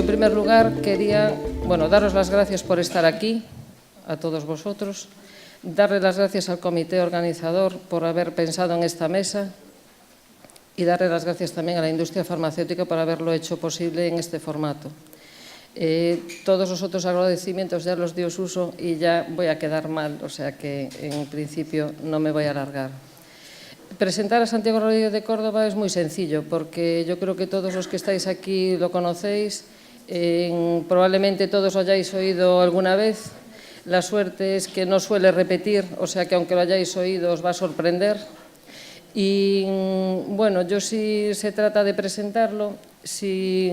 Yo, en primer lugar, quería daros las gracias por estar aquí, a todos vosotros, darle las gracias al comité organizador por haber pensado en esta mesa y darle las gracias también a la industria farmacéutica por haberlo hecho posible en este formato. Todos los otros agradecimientos ya los dio Suso y ya voy a quedar mal, o sea que en principio no me voy a alargar. Presentar a Santiago Rodríguez de Córdoba es muy sencillo, porque yo creo que todos los que estáis aquí lo conocéis, probablemente todos lo hayáis oído alguna vez. La suerte es que no suele repetir, o sea que aunque lo hayáis oído os va a sorprender. Y bueno, yo si se trata de presentarlo, si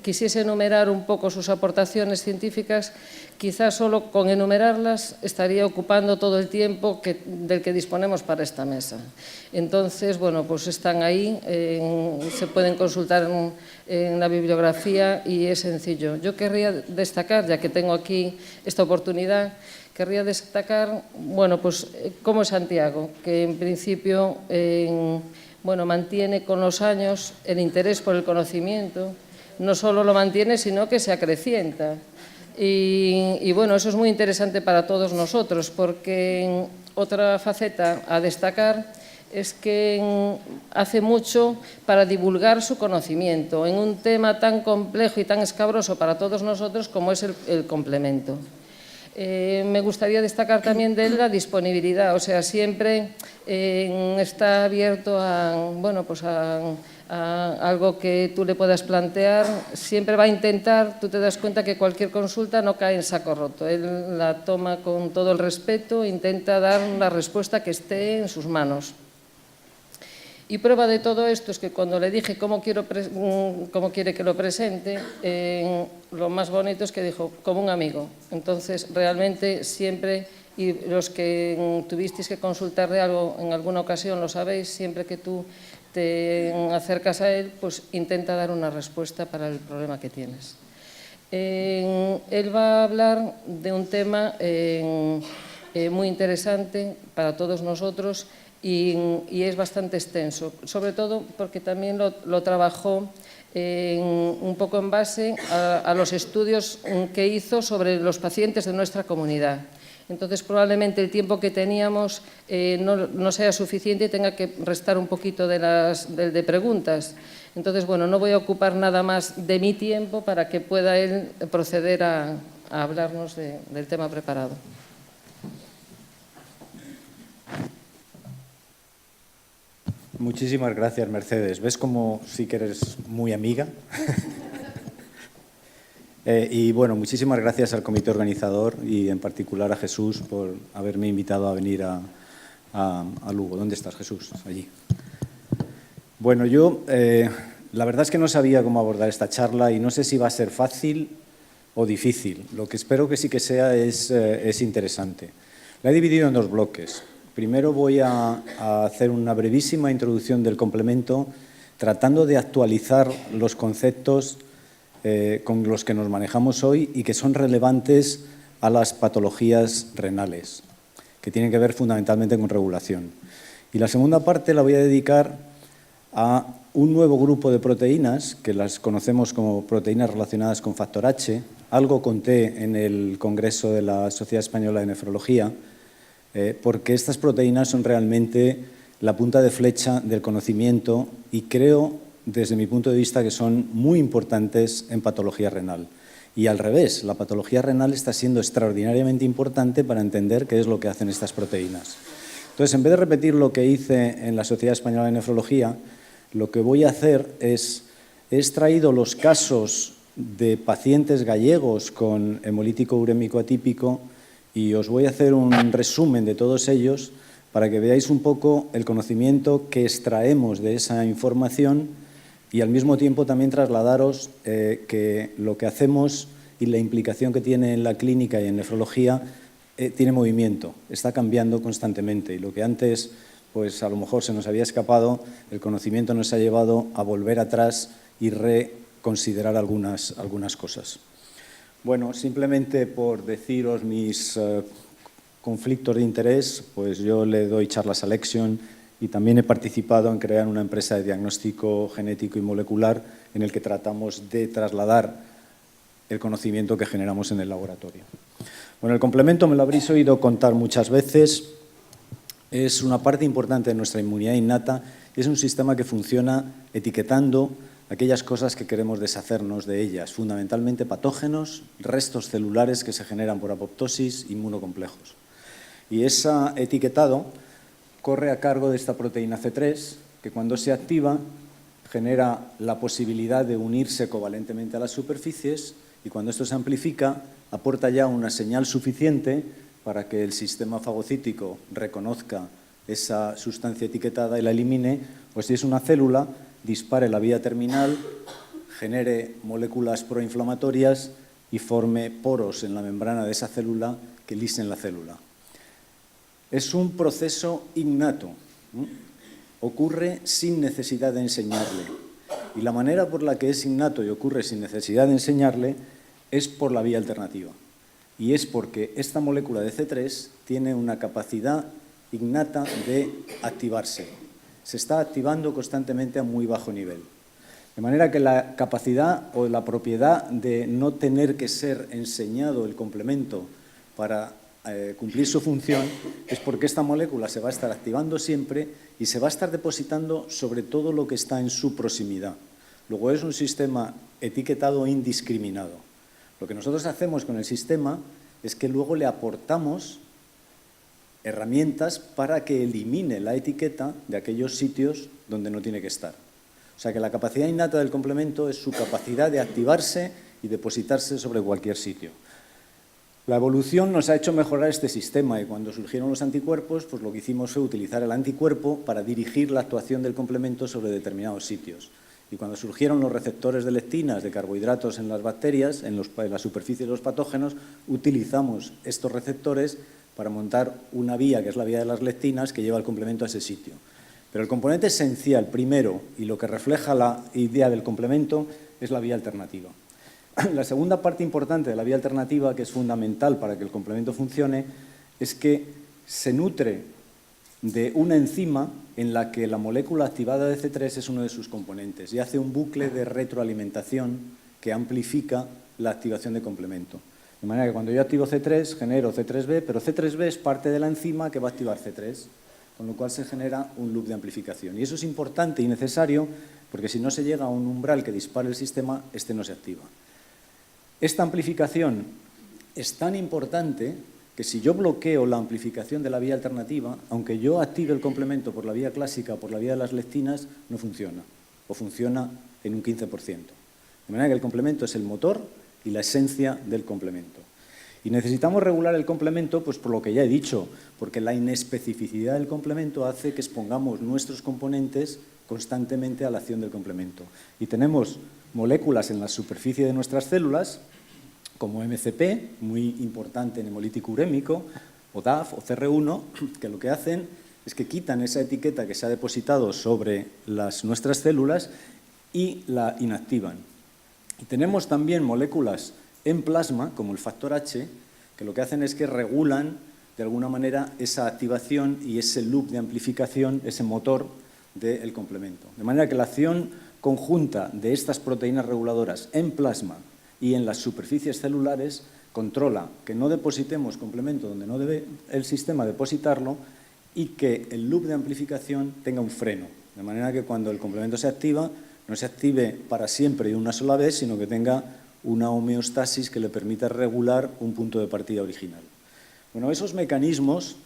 quisiese enumerar un poco sus aportaciones científicas, quizás solo con enumerarlas estaría ocupando todo el tiempo del que disponemos para esta mesa. Entonces, bueno, pues están ahí, se pueden consultar en la bibliografía y es sencillo. Yo querría destacar, ya que tengo aquí esta oportunidad, querría destacar, bueno, pues cómo es Santiago, que en principio mantiene con los años el interés por el conocimiento. No solo lo mantiene, sino que se acrecienta. Y bueno, eso es muy interesante para todos nosotros, porque otra faceta a destacar es que hace mucho para divulgar su conocimiento en un tema tan complejo y tan escabroso para todos nosotros como es el complemento. Me gustaría destacar también de él la disponibilidad, o sea, siempre está abierto a algo que tú le puedas plantear, siempre va a intentar, tú te das cuenta que cualquier consulta no cae en saco roto, él la toma con todo el respeto, intenta dar la respuesta que esté en sus manos. Y prueba de todo esto es que cuando le dije cómo quiere que lo presente, lo más bonito es que dijo, como un amigo. Entonces, realmente siempre, y los que tuvisteis que consultarle algo en alguna ocasión, lo sabéis, siempre que tú te acercas a él, pues intenta dar una respuesta para el problema que tienes. Él va a hablar de un tema muy interesante para todos nosotros, y es bastante extenso, sobre todo porque también lo trabajó un poco en base a los estudios que hizo sobre los pacientes de nuestra comunidad. Entonces, probablemente el tiempo que teníamos no sea suficiente y tenga que restar un poquito de preguntas. Entonces, bueno, no voy a ocupar nada más de mi tiempo para que pueda él proceder a hablarnos del tema preparado. Muchísimas gracias, Mercedes. ¿Ves cómo sí que eres muy amiga? Y bueno, muchísimas gracias al comité organizador y en particular a Jesús por haberme invitado a venir a Lugo. ¿Dónde estás, Jesús? Allí. Bueno, yo la verdad es que no sabía cómo abordar esta charla y no sé si va a ser fácil o difícil. Lo que espero que sí que sea es interesante. La he dividido en dos bloques. Primero voy a hacer una brevísima introducción del complemento, tratando de actualizar los conceptos con los que nos manejamos hoy y que son relevantes a las patologías renales, que tienen que ver fundamentalmente con regulación. Y la segunda parte la voy a dedicar a un nuevo grupo de proteínas, que las conocemos como proteínas relacionadas con factor H. Algo conté en el Congreso de la Sociedad Española de Nefrología, porque estas proteínas son realmente la punta de flecha del conocimiento y creo, desde mi punto de vista, que son muy importantes en patología renal. Y al revés, la patología renal está siendo extraordinariamente importante para entender qué es lo que hacen estas proteínas. Entonces, en vez de repetir lo que hice en la Sociedad Española de Nefrología, lo que voy a hacer es, he extraído los casos de pacientes gallegos con hemolítico urémico atípico y os voy a hacer un resumen de todos ellos para que veáis un poco el conocimiento que extraemos de esa información y al mismo tiempo también trasladaros que lo que hacemos y la implicación que tiene en la clínica y en nefrología tiene movimiento, está cambiando constantemente y lo que antes pues a lo mejor se nos había escapado, el conocimiento nos ha llevado a volver atrás y reconsiderar algunas cosas. Bueno, simplemente por deciros mis conflictos de interés, pues yo le doy charlas a Alexion y también he participado en crear una empresa de diagnóstico genético y molecular en el que tratamos de trasladar el conocimiento que generamos en el laboratorio. Bueno, el complemento me lo habréis oído contar muchas veces, es una parte importante de nuestra inmunidad innata y es un sistema que funciona etiquetando aquellas cosas que queremos deshacernos de ellas, fundamentalmente patógenos, restos celulares que se generan por apoptosis, inmunocomplejos. Y ese etiquetado corre a cargo de esta proteína C3, que cuando se activa genera la posibilidad de unirse covalentemente a las superficies y cuando esto se amplifica aporta ya una señal suficiente para que el sistema fagocítico reconozca esa sustancia etiquetada y la elimine, o si es una célula, dispare la vía terminal, genere moléculas proinflamatorias y forme poros en la membrana de esa célula que lisen la célula. Es un proceso innato, ocurre sin necesidad de enseñarle. Y la manera por la que es innato y ocurre sin necesidad de enseñarle es por la vía alternativa. Y es porque esta molécula de C3 tiene una capacidad innata de activarse. Se está activando constantemente a muy bajo nivel. De manera que la capacidad o la propiedad de no tener que ser enseñado el complemento para cumplir su función es porque esta molécula se va a estar activando siempre y se va a estar depositando sobre todo lo que está en su proximidad. Luego es un sistema etiquetado indiscriminado. Lo que nosotros hacemos con el sistema es que luego le aportamos herramientas para que elimine la etiqueta de aquellos sitios donde no tiene que estar. O sea que la capacidad innata del complemento es su capacidad de activarse y depositarse sobre cualquier sitio. La evolución nos ha hecho mejorar este sistema y cuando surgieron los anticuerpos, pues lo que hicimos fue utilizar el anticuerpo para dirigir la actuación del complemento sobre determinados sitios. Y cuando surgieron los receptores de lectinas, de carbohidratos en las bacterias, en la superficie de los patógenos, utilizamos estos receptores para montar una vía, que es la vía de las lectinas, que lleva el complemento a ese sitio. Pero el componente esencial, primero, y lo que refleja la idea del complemento, es la vía alternativa. La segunda parte importante de la vía alternativa, que es fundamental para que el complemento funcione, es que se nutre de una enzima en la que la molécula activada de C3 es uno de sus componentes y hace un bucle de retroalimentación que amplifica la activación de complemento. De manera que cuando yo activo C3, genero C3b, pero C3b es parte de la enzima que va a activar C3, con lo cual se genera un loop de amplificación. Y eso es importante y necesario porque si no se llega a un umbral que dispare el sistema, este no se activa. Esta amplificación es tan importante que si yo bloqueo la amplificación de la vía alternativa, aunque yo active el complemento por la vía clásica o por la vía de las lectinas, no funciona, o funciona en un 15%. De manera que el complemento es el motor y la esencia del complemento. Y necesitamos regular el complemento, pues por lo que ya he dicho, porque la inespecificidad del complemento hace que expongamos nuestros componentes constantemente a la acción del complemento. Y tenemos moléculas en la superficie de nuestras células, como MCP, muy importante en hemolítico urémico, o DAF o CR1, que lo que hacen es que quitan esa etiqueta que se ha depositado sobre nuestras células y la inactivan. Y tenemos también moléculas en plasma, como el factor H, que lo que hacen es que regulan de alguna manera esa activación y ese loop de amplificación, ese motor del complemento. De manera que la acción conjunta de estas proteínas reguladoras en plasma y en las superficies celulares controla que no depositemos complemento donde no debe el sistema depositarlo y que el loop de amplificación tenga un freno. De manera que cuando el complemento se activa, no se active para siempre y una sola vez, sino que tenga una homeostasis que le permita regular un punto de partida original. Bueno, esos mecanismos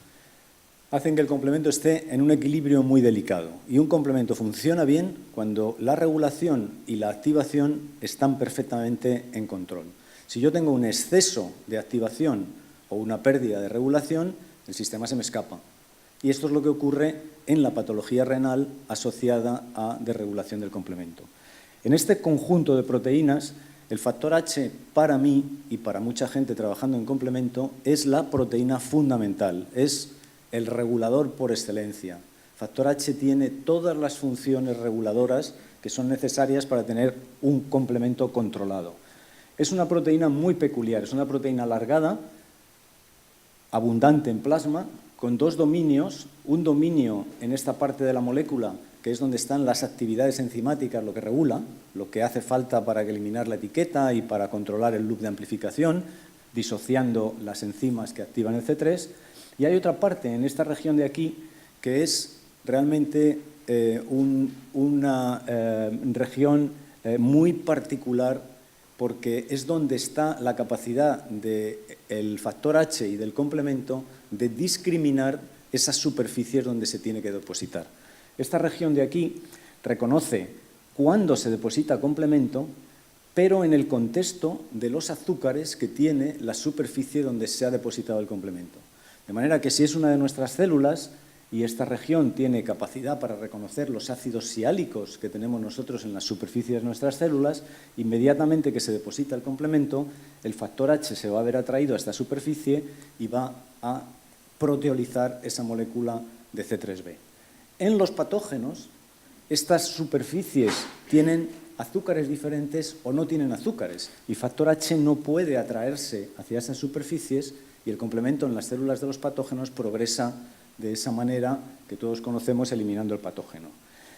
hacen que el complemento esté en un equilibrio muy delicado. Y un complemento funciona bien cuando la regulación y la activación están perfectamente en control. Si yo tengo un exceso de activación o una pérdida de regulación, el sistema se me escapa. Y esto es lo que ocurre en la patología renal asociada a desregulación del complemento. En este conjunto de proteínas, el factor H para mí y para mucha gente trabajando en complemento es la proteína fundamental, es el regulador por excelencia. Factor H tiene todas las funciones reguladoras que son necesarias para tener un complemento controlado. Es una proteína muy peculiar, es una proteína alargada, abundante en plasma, con dos dominios, un dominio en esta parte de la molécula que es donde están las actividades enzimáticas, lo que regula, lo que hace falta para eliminar la etiqueta y para controlar el loop de amplificación, disociando las enzimas que activan el C3. Y hay otra parte en esta región de aquí que es realmente una región muy particular, porque es donde está la capacidad del factor H y del complemento de discriminar esas superficies donde se tiene que depositar. Esta región de aquí reconoce cuándo se deposita complemento, pero en el contexto de los azúcares que tiene la superficie donde se ha depositado el complemento. De manera que si es una de nuestras células y esta región tiene capacidad para reconocer los ácidos siálicos que tenemos nosotros en las superficies de nuestras células, inmediatamente que se deposita el complemento, el factor H se va a ver atraído a esta superficie y va a proteolizar esa molécula de C3b. En los patógenos, estas superficies tienen azúcares diferentes o no tienen azúcares, y factor H no puede atraerse hacia esas superficies y el complemento en las células de los patógenos progresa de esa manera que todos conocemos, eliminando el patógeno.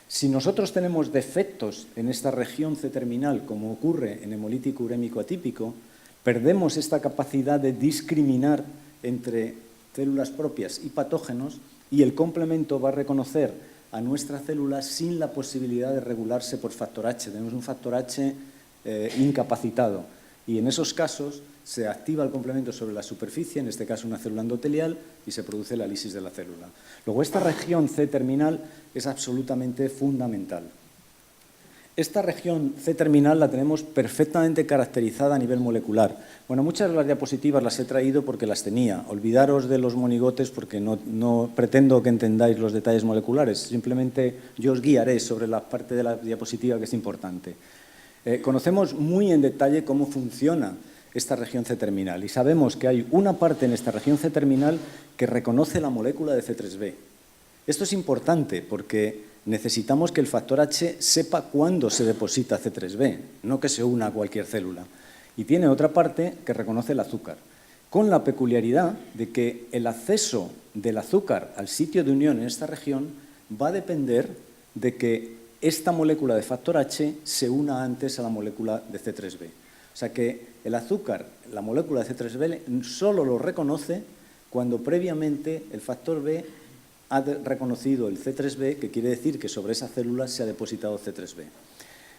Si nosotros tenemos defectos en esta región C-terminal, como ocurre en hemolítico urémico atípico, perdemos esta capacidad de discriminar entre células propias y patógenos, y el complemento va a reconocer a nuestra célula sin la posibilidad de regularse por factor H. Tenemos un factor H incapacitado, y en esos casos se activa el complemento sobre la superficie, en este caso una célula endotelial, y se produce la lisis de la célula. Luego, esta región C-terminal es absolutamente fundamental. Esta región C-terminal la tenemos perfectamente caracterizada a nivel molecular. Bueno, muchas de las diapositivas las he traído porque las tenía. Olvidaros de los monigotes porque no pretendo que entendáis los detalles moleculares. Simplemente yo os guiaré sobre la parte de la diapositiva que es importante. Conocemos muy en detalle cómo funciona esta región C-terminal y sabemos que hay una parte en esta región C-terminal que reconoce la molécula de C3b. Esto es importante porque necesitamos que el factor H sepa cuándo se deposita C3b, no que se una a cualquier célula. Y tiene otra parte que reconoce el azúcar, con la peculiaridad de que el acceso del azúcar al sitio de unión en esta región va a depender de que esta molécula de factor H se una antes a la molécula de C3b. O sea que el azúcar, la molécula de C3b, solo lo reconoce cuando previamente el factor B ha reconocido el C3b, que quiere decir que sobre esa célula se ha depositado C3b.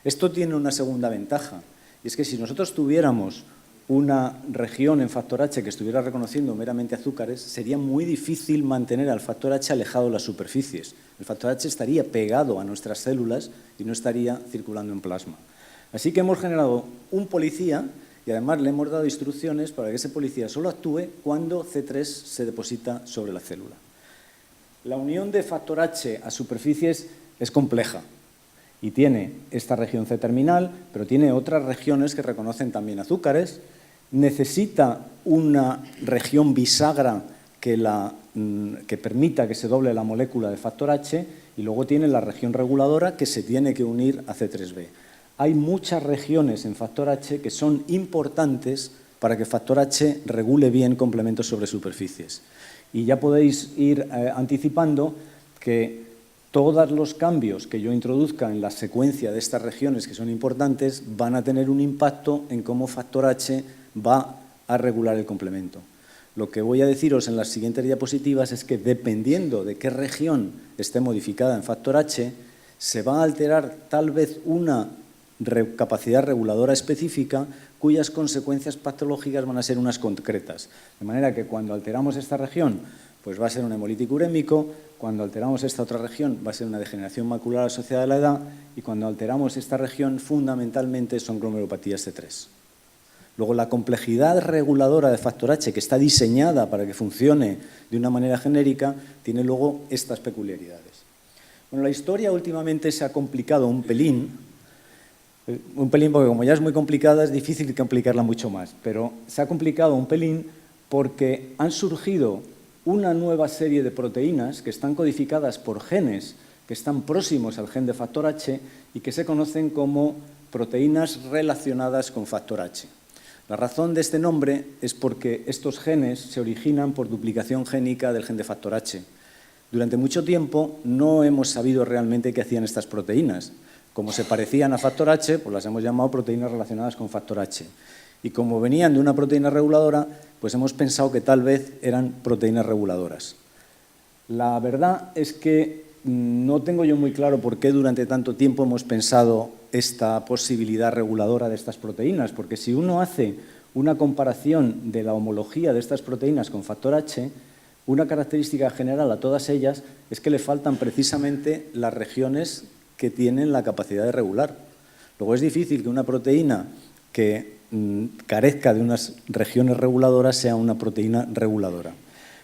Esto tiene una segunda ventaja, y es que si nosotros tuviéramos una región en factor H que estuviera reconociendo meramente azúcares, sería muy difícil mantener al factor H alejado de las superficies. El factor H estaría pegado a nuestras células y no estaría circulando en plasma. Así que hemos generado un policía y además le hemos dado instrucciones para que ese policía solo actúe cuando C3 se deposita sobre la célula. La unión de factor H a superficies es compleja y tiene esta región C-terminal, pero tiene otras regiones que reconocen también azúcares. Necesita una región bisagra que permita que se doble la molécula de factor H, y luego tiene la región reguladora que se tiene que unir a C3b. Hay muchas regiones en factor H que son importantes para que factor H regule bien complementos sobre superficies. Y ya podéis ir anticipando que todos los cambios que yo introduzca en la secuencia de estas regiones que son importantes van a tener un impacto en cómo factor H va a regular el complemento. Lo que voy a deciros en las siguientes diapositivas es que dependiendo de qué región esté modificada en factor H, se va a alterar tal vez una capacidad reguladora específica cuyas consecuencias patológicas van a ser unas concretas. De manera que cuando alteramos esta región, pues va a ser un hemolítico urémico, cuando alteramos esta otra región va a ser una degeneración macular asociada a la edad, y cuando alteramos esta región fundamentalmente son glomerulopatías C3. Luego, la complejidad reguladora de factor H, que está diseñada para que funcione de una manera genérica, tiene luego estas peculiaridades. Bueno, la historia últimamente se ha complicado un pelín porque como ya es muy complicada es difícil complicarla mucho más, pero se ha complicado un pelín porque han surgido una nueva serie de proteínas que están codificadas por genes que están próximos al gen de factor H y que se conocen como proteínas relacionadas con factor H. La razón de este nombre es porque estos genes se originan por duplicación génica del gen de factor H. Durante mucho tiempo no hemos sabido realmente qué hacían estas proteínas. Como se parecían a factor H, pues las hemos llamado proteínas relacionadas con factor H. Y como venían de una proteína reguladora, pues hemos pensado que tal vez eran proteínas reguladoras. La verdad es que no tengo yo muy claro por qué durante tanto tiempo hemos pensado esta posibilidad reguladora de estas proteínas, porque si uno hace una comparación de la homología de estas proteínas con factor H, una característica general a todas ellas es que le faltan precisamente las regiones que tienen la capacidad de regular. Luego es difícil que una proteína que carezca de unas regiones reguladoras sea una proteína reguladora.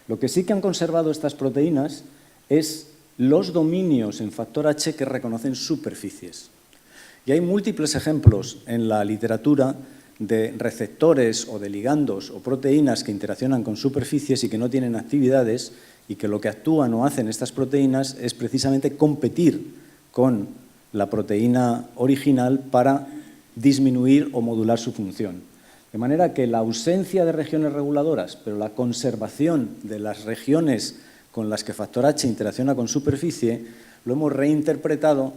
Lo que sí que han conservado estas proteínas es los dominios en factor H que reconocen superficies. Y hay múltiples ejemplos en la literatura de receptores o de ligandos o proteínas que interaccionan con superficies y que no tienen actividades y que lo que actúan o hacen estas proteínas es precisamente competir con la proteína original para disminuir o modular su función. De manera que la ausencia de regiones reguladoras, pero la conservación de las regiones con las que factor H interacciona con superficie, lo hemos reinterpretado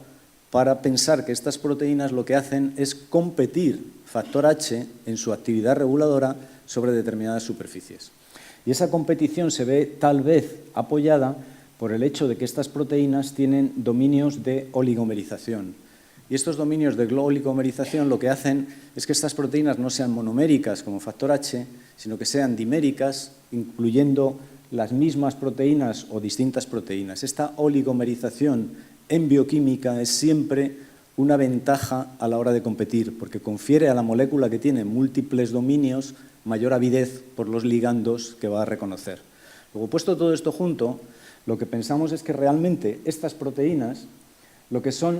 para pensar que estas proteínas lo que hacen es competir factor H en su actividad reguladora sobre determinadas superficies. Y esa competición se ve tal vez apoyada por el hecho de que estas proteínas tienen dominios de oligomerización. Y estos dominios de oligomerización lo que hacen es que estas proteínas no sean monoméricas como factor H, sino que sean diméricas, incluyendo las mismas proteínas o distintas proteínas. Esta oligomerización en bioquímica es siempre una ventaja a la hora de competir, porque confiere a la molécula que tiene múltiples dominios mayor avidez por los ligandos que va a reconocer. Luego, puesto todo esto junto, lo que pensamos es que realmente estas proteínas lo que son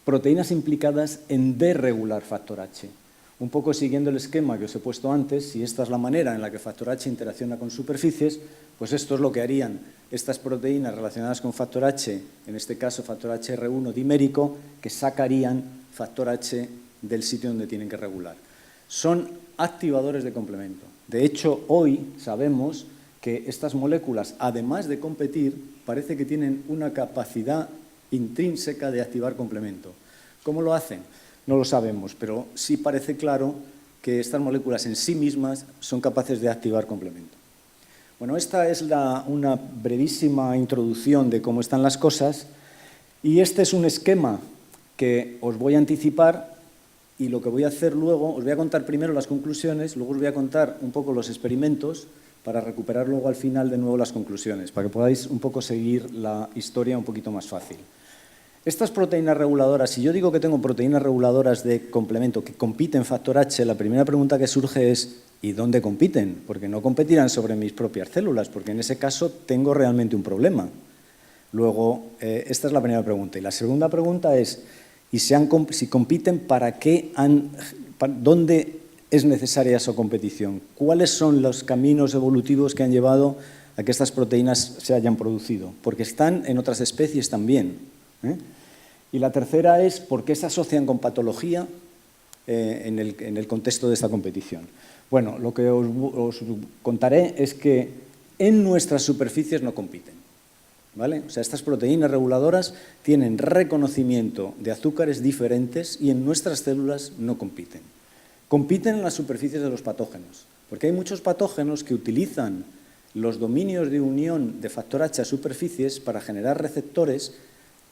proteínas implicadas en desregular factor H. Un poco siguiendo el esquema que os he puesto antes, si esta es la manera en la que factor H interacciona con superficies, pues esto es lo que harían estas proteínas relacionadas con factor H, en este caso factor HR1 dimérico, que sacarían factor H del sitio donde tienen que regular. Son activadores de complemento. De hecho, hoy sabemos que estas moléculas, además de competir, parece que tienen una capacidad intrínseca de activar complemento. ¿Cómo lo hacen? No lo sabemos, pero sí parece claro que estas moléculas en sí mismas son capaces de activar complemento. Bueno, esta es una brevísima introducción de cómo están las cosas y este es un esquema que os voy a anticipar y lo que voy a hacer luego, os voy a contar primero las conclusiones, luego os voy a contar un poco los experimentos para recuperar luego al final de nuevo las conclusiones, para que podáis un poco seguir la historia un poquito más fácil. Estas proteínas reguladoras, si yo digo que tengo proteínas reguladoras de complemento que compiten factor H, la primera pregunta que surge es ¿y dónde compiten? Porque no competirán sobre mis propias células, porque en ese caso tengo realmente un problema. Luego, esta es la primera pregunta. Y la segunda pregunta es ¿y si compiten, para qué dónde es necesaria esa competición? ¿Cuáles son los caminos evolutivos que han llevado a que estas proteínas se hayan producido? Porque están en otras especies también. Y la tercera es por qué se asocian con patología en el contexto de esta competición. Bueno, lo que os contaré es que en nuestras superficies no compiten, ¿vale? O sea, estas proteínas reguladoras tienen reconocimiento de azúcares diferentes y en nuestras células no compiten. Compiten en las superficies de los patógenos, porque hay muchos patógenos que utilizan los dominios de unión de factor H a superficies para generar receptores,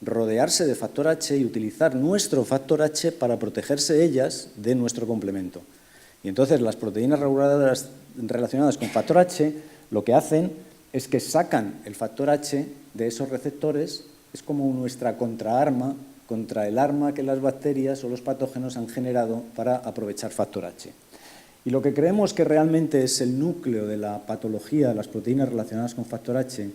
rodearse de factor H y utilizar nuestro factor H para protegerse ellas de nuestro complemento. Y entonces las proteínas reguladoras relacionadas con factor H lo que hacen es que sacan el factor H de esos receptores, es como nuestra contraarma contra el arma que las bacterias o los patógenos han generado para aprovechar factor H. Y lo que creemos que realmente es el núcleo de la patología de las proteínas relacionadas con factor H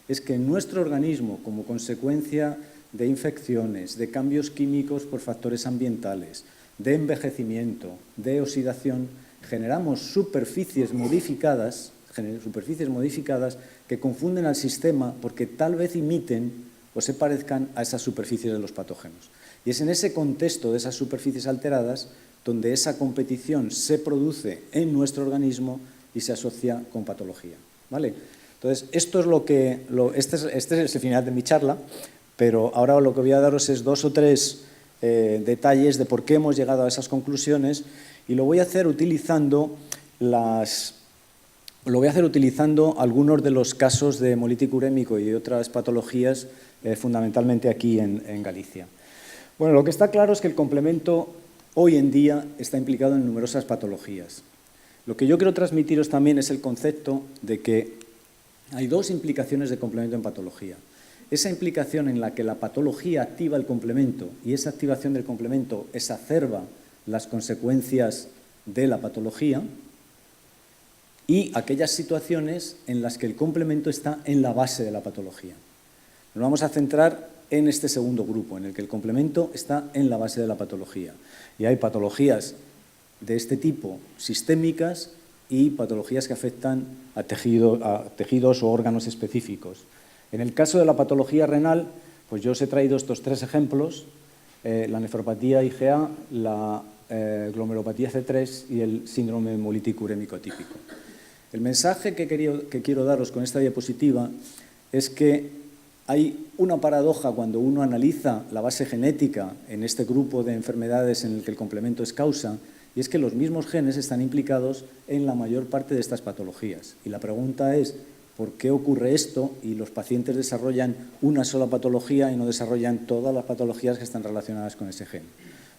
es que en nuestro organismo, como consecuencia de infecciones, de cambios químicos por factores ambientales, de envejecimiento, de oxidación, generamos superficies modificadas que confunden al sistema porque tal vez imiten o se parezcan a esas superficies de los patógenos. Y es en ese contexto de esas superficies alteradas donde esa competición se produce en nuestro organismo y se asocia con patología, ¿vale? Entonces, esto es este es el final de mi charla, pero ahora lo que voy a daros es 2 o 3 detalles de por qué hemos llegado a esas conclusiones, y lo voy a hacer utilizando algunos de los casos de hemolítico urémico y de otras patologías, fundamentalmente aquí en Galicia. Bueno, lo que está claro es que el complemento hoy en día está implicado en numerosas patologías. Lo que yo quiero transmitiros también es el concepto de que hay 2 implicaciones de complemento en patología. Esa implicación en la que la patología activa el complemento y esa activación del complemento exacerba las consecuencias de la patología, y aquellas situaciones en las que el complemento está en la base de la patología. Nos vamos a centrar en este segundo grupo, en el que el complemento está en la base de la patología. Y hay patologías de este tipo sistémicas y patologías que afectan a tejidos o órganos específicos. En el caso de la patología renal, pues yo os he traído estos 3 ejemplos, la nefropatía IgA, la glomerulopatía C3 y el síndrome hemolítico urémico atípico. El mensaje que quiero daros con esta diapositiva es que hay una paradoja cuando uno analiza la base genética en este grupo de enfermedades en el que el complemento es causa, y es que los mismos genes están implicados en la mayor parte de estas patologías. Y la pregunta es, ¿por qué ocurre esto y los pacientes desarrollan una sola patología y no desarrollan todas las patologías que están relacionadas con ese gen?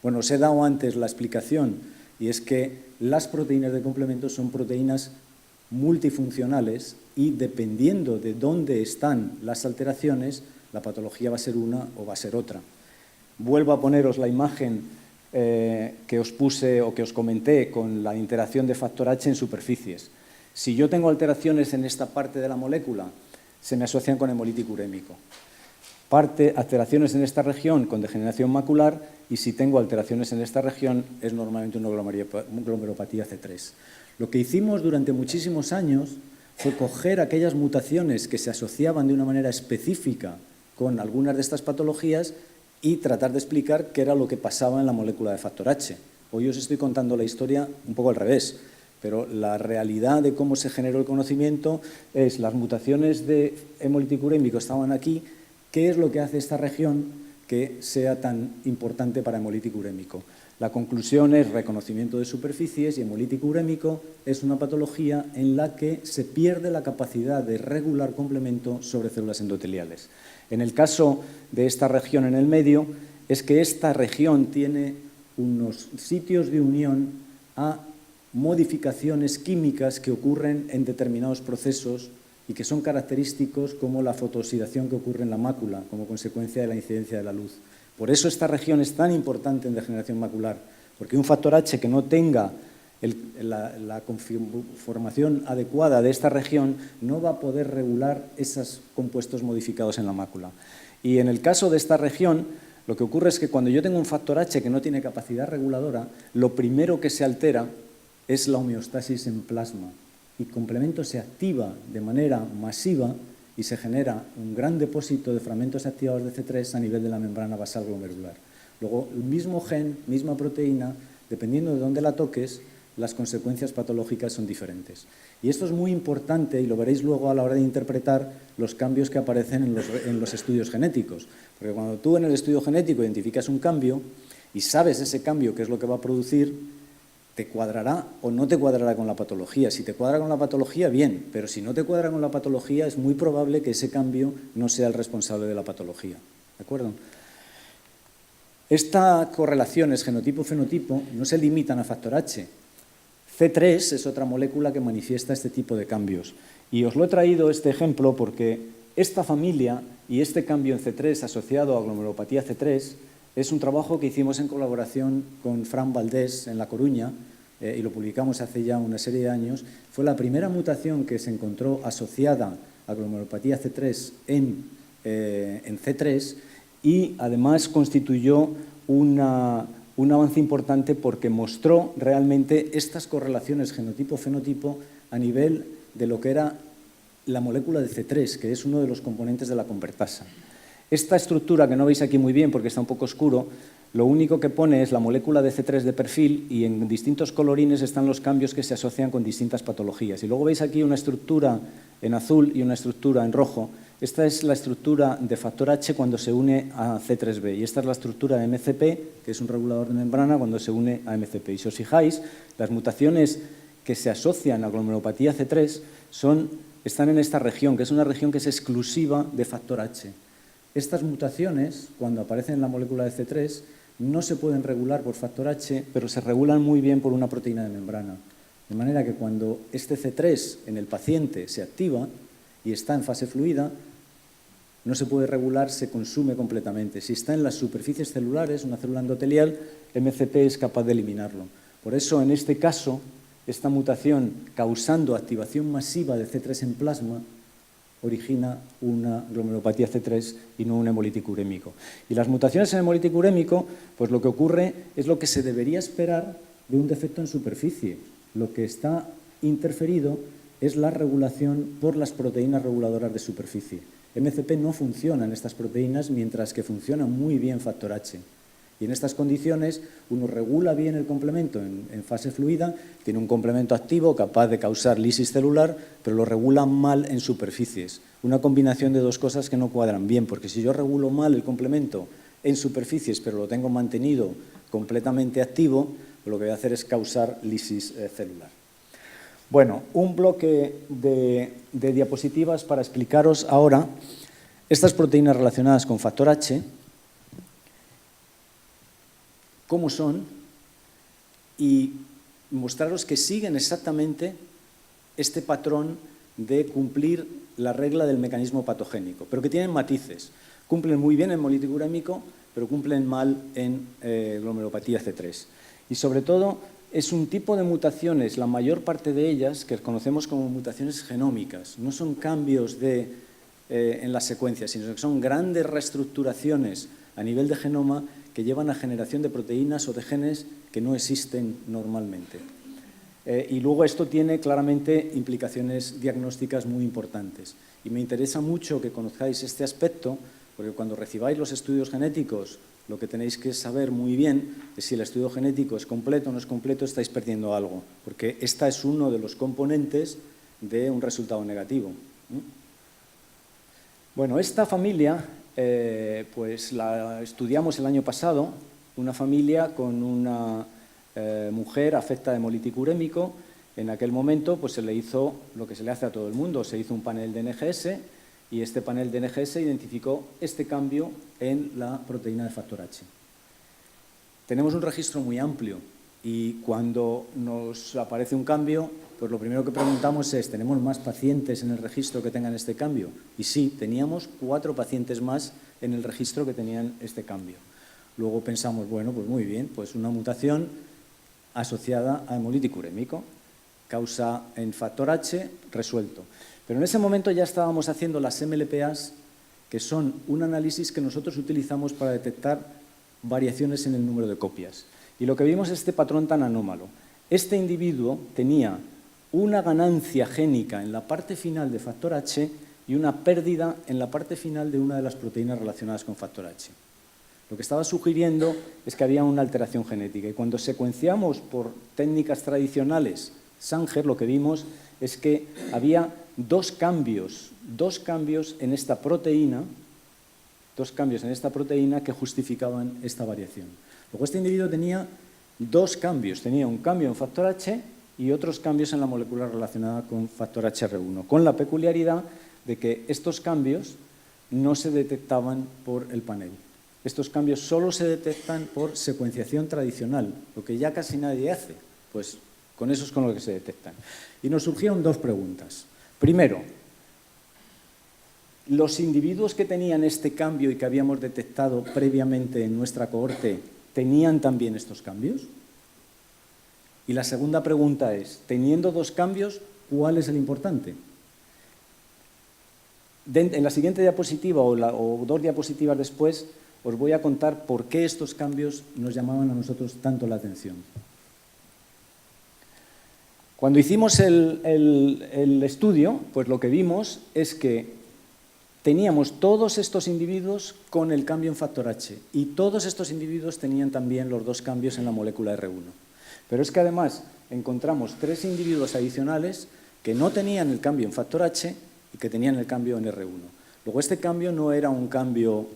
Bueno, os he dado antes la explicación, y es que las proteínas de complemento son proteínas multifuncionales y dependiendo de dónde están las alteraciones, la patología va a ser una o va a ser otra. Vuelvo a poneros la imagen que os puse o que os comenté con la interacción de factor H en superficies. Si yo tengo alteraciones en esta parte de la molécula, se me asocian con hemolítico urémico. Alteraciones en esta región con degeneración macular, y si tengo alteraciones en esta región es normalmente una glomerulopatía C3. Lo que hicimos durante muchísimos años fue coger aquellas mutaciones que se asociaban de una manera específica con algunas de estas patologías y tratar de explicar qué era lo que pasaba en la molécula de factor H. Hoy os estoy contando la historia un poco al revés, pero la realidad de cómo se generó el conocimiento es las mutaciones de hemolítico urémico estaban aquí. ¿Qué es lo que hace esta región que sea tan importante para hemolítico urémico? La conclusión es reconocimiento de superficies, y hemolítico urémico es una patología en la que se pierde la capacidad de regular complemento sobre células endoteliales. En el caso de esta región en el medio, es que esta región tiene unos sitios de unión a modificaciones químicas que ocurren en determinados procesos y que son característicos, como la fotooxidación que ocurre en la mácula como consecuencia de la incidencia de la luz. Por eso esta región es tan importante en degeneración macular, porque un factor H que no tenga la conformación adecuada de esta región no va a poder regular esos compuestos modificados en la mácula. Y en el caso de esta región, lo que ocurre es que cuando yo tengo un factor H que no tiene capacidad reguladora, lo primero que se altera es la homeostasis en plasma, y complemento se activa de manera masiva y se genera un gran depósito de fragmentos activados de C3 a nivel de la membrana basal glomerular. Luego, el mismo gen, misma proteína, dependiendo de dónde la toques, las consecuencias patológicas son diferentes. Y esto es muy importante, y lo veréis luego a la hora de interpretar los cambios que aparecen en los estudios genéticos. Porque cuando tú en el estudio genético identificas un cambio y sabes ese cambio qué es lo que va a producir, te cuadrará o no te cuadrará con la patología. Si te cuadra con la patología, bien, pero si no te cuadra con la patología, es muy probable que ese cambio no sea el responsable de la patología. ¿De acuerdo? Esta correlaciones genotipo-fenotipo no se limitan a factor H. C3 es otra molécula que manifiesta este tipo de cambios. Y os lo he traído este ejemplo porque esta familia y este cambio en C3 asociado a glomerulopatía C3 es un trabajo que hicimos en colaboración con Fran Valdés en La Coruña, y lo publicamos hace ya una serie de años. Fue la primera mutación que se encontró asociada a glomerulopatía C3 en C3, y además constituyó un avance importante porque mostró realmente estas correlaciones genotipo-fenotipo a nivel de lo que era la molécula de C3, que es uno de los componentes de la convertasa. Esta estructura, que no veis aquí muy bien porque está un poco oscuro, lo único que pone es la molécula de C3 de perfil, y en distintos colorines están los cambios que se asocian con distintas patologías. Y luego veis aquí una estructura en azul y una estructura en rojo. Esta es la estructura de factor H cuando se une a C3b y esta es la estructura de MCP, que es un regulador de membrana, cuando se une a MCP. Y si os fijáis, las mutaciones que se asocian a glomerulopatía C3 están en esta región, que es una región que es exclusiva de factor H. Estas mutaciones, cuando aparecen en la molécula de C3, no se pueden regular por factor H, pero se regulan muy bien por una proteína de membrana. De manera que cuando este C3 en el paciente se activa y está en fase fluida, no se puede regular, se consume completamente. Si está en las superficies celulares, una célula endotelial, MCP es capaz de eliminarlo. Por eso, en este caso, esta mutación causando activación masiva de C3 en plasma origina una glomerulopatía C3 y no un hemolítico urémico. Y las mutaciones en hemolítico urémico, pues lo que ocurre es lo que se debería esperar de un defecto en superficie. Lo que está interferido es la regulación por las proteínas reguladoras de superficie. MCP no funciona en estas proteínas, mientras que funciona muy bien factor H. Y en estas condiciones uno regula bien el complemento en fase fluida, tiene un complemento activo capaz de causar lisis celular, pero lo regula mal en superficies. Una combinación de dos cosas que no cuadran bien, porque si yo regulo mal el complemento en superficies, pero lo tengo mantenido completamente activo, lo que voy a hacer es causar lisis celular. Bueno, un bloque de diapositivas para explicaros ahora estas proteínas relacionadas con factor H, cómo son, y mostraros que siguen exactamente este patrón de cumplir la regla del mecanismo patogénico, pero que tienen matices. Cumplen muy bien en hemolítico urémico, pero cumplen mal en glomerulopatía C3. Y sobre todo, es un tipo de mutaciones, la mayor parte de ellas, que conocemos como mutaciones genómicas. No son cambios en las secuencias, sino que son grandes reestructuraciones a nivel de genoma que llevan a generación de proteínas o de genes que no existen normalmente. Y luego esto tiene claramente implicaciones diagnósticas muy importantes. Y me interesa mucho que conozcáis este aspecto, porque cuando recibáis los estudios genéticos, lo que tenéis que saber muy bien es si el estudio genético es completo o no es completo, estáis perdiendo algo, porque esta es uno de los componentes de un resultado negativo. Bueno, esta familia pues la estudiamos el año pasado, una familia con una mujer afecta de hemolítico urémico. En aquel momento pues se le hizo lo que se le hace a todo el mundo, se hizo un panel de NGS y este panel de NGS identificó este cambio en la proteína de factor H. Tenemos un registro muy amplio y cuando nos aparece un cambio, pues lo primero que preguntamos es, ¿tenemos más pacientes en el registro que tengan este cambio? Y sí, teníamos 4 pacientes más en el registro que tenían este cambio. Luego pensamos, bueno, pues muy bien, pues una mutación asociada a hemolítico urémico, causa en factor H, resuelto. Pero en ese momento ya estábamos haciendo las MLPAs, que son un análisis que nosotros utilizamos para detectar variaciones en el número de copias. Y lo que vimos es este patrón tan anómalo. Este individuo tenía una ganancia génica en la parte final de factor H y una pérdida en la parte final de una de las proteínas relacionadas con factor H. Lo que estaba sugiriendo es que había una alteración genética. Y cuando secuenciamos por técnicas tradicionales Sanger, lo que vimos es que había dos cambios en esta proteína, que justificaban esta variación. Luego este individuo tenía 2 cambios, tenía un cambio en factor H y otros cambios en la molécula relacionada con factor HR1, con la peculiaridad de que estos cambios no se detectaban por el panel. Estos cambios solo se detectan por secuenciación tradicional, lo que ya casi nadie hace, pues con eso es con lo que se detectan. Y nos surgieron 2 preguntas. Primero, ¿los individuos que tenían este cambio y que habíamos detectado previamente en nuestra cohorte tenían también estos cambios? Y la segunda pregunta es, teniendo 2 cambios, ¿cuál es el importante? En la siguiente diapositiva o 2 diapositivas después os voy a contar por qué estos cambios nos llamaban a nosotros tanto la atención. Cuando hicimos el estudio, pues lo que vimos es que teníamos todos estos individuos con el cambio en factor H y todos estos individuos tenían también los 2 cambios en la molécula R1. Pero es que además encontramos 3 individuos adicionales que no tenían el cambio en factor H que tenían el cambio en R1. Luego, este cambio no era un cambio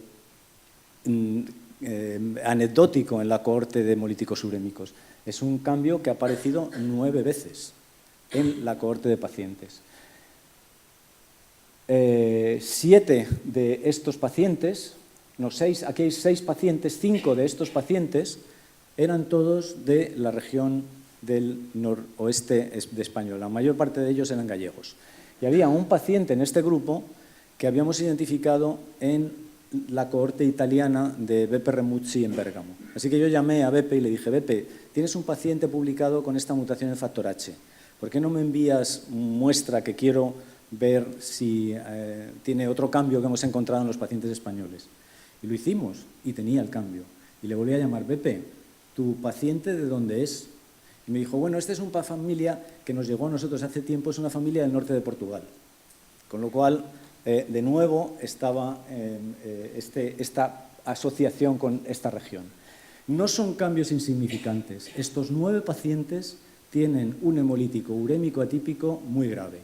anecdótico en la cohorte de hemolíticos urémicos. Es un cambio que ha aparecido 9 veces en la cohorte de pacientes. 7 de estos pacientes, no 6, aquí hay 6 pacientes, 5 de estos pacientes eran todos de la región del noroeste de España. La mayor parte de ellos eran gallegos. Y había un paciente en este grupo que habíamos identificado en la cohorte italiana de Beppe Remuzzi en Bérgamo. Así que yo llamé a Beppe y le dije: Beppe, tienes un paciente publicado con esta mutación en factor H. ¿Por qué no me envías muestra que quiero ver si tiene otro cambio que hemos encontrado en los pacientes españoles? Y lo hicimos y tenía el cambio. Y le volví a llamar: Beppe, ¿tu paciente de dónde es? Y me dijo: bueno, esta es una familia que nos llegó a nosotros hace tiempo, es una familia del norte de Portugal. Con lo cual, de nuevo, estaba esta asociación con esta región. No son cambios insignificantes. Estos 9 pacientes tienen un hemolítico urémico atípico muy grave.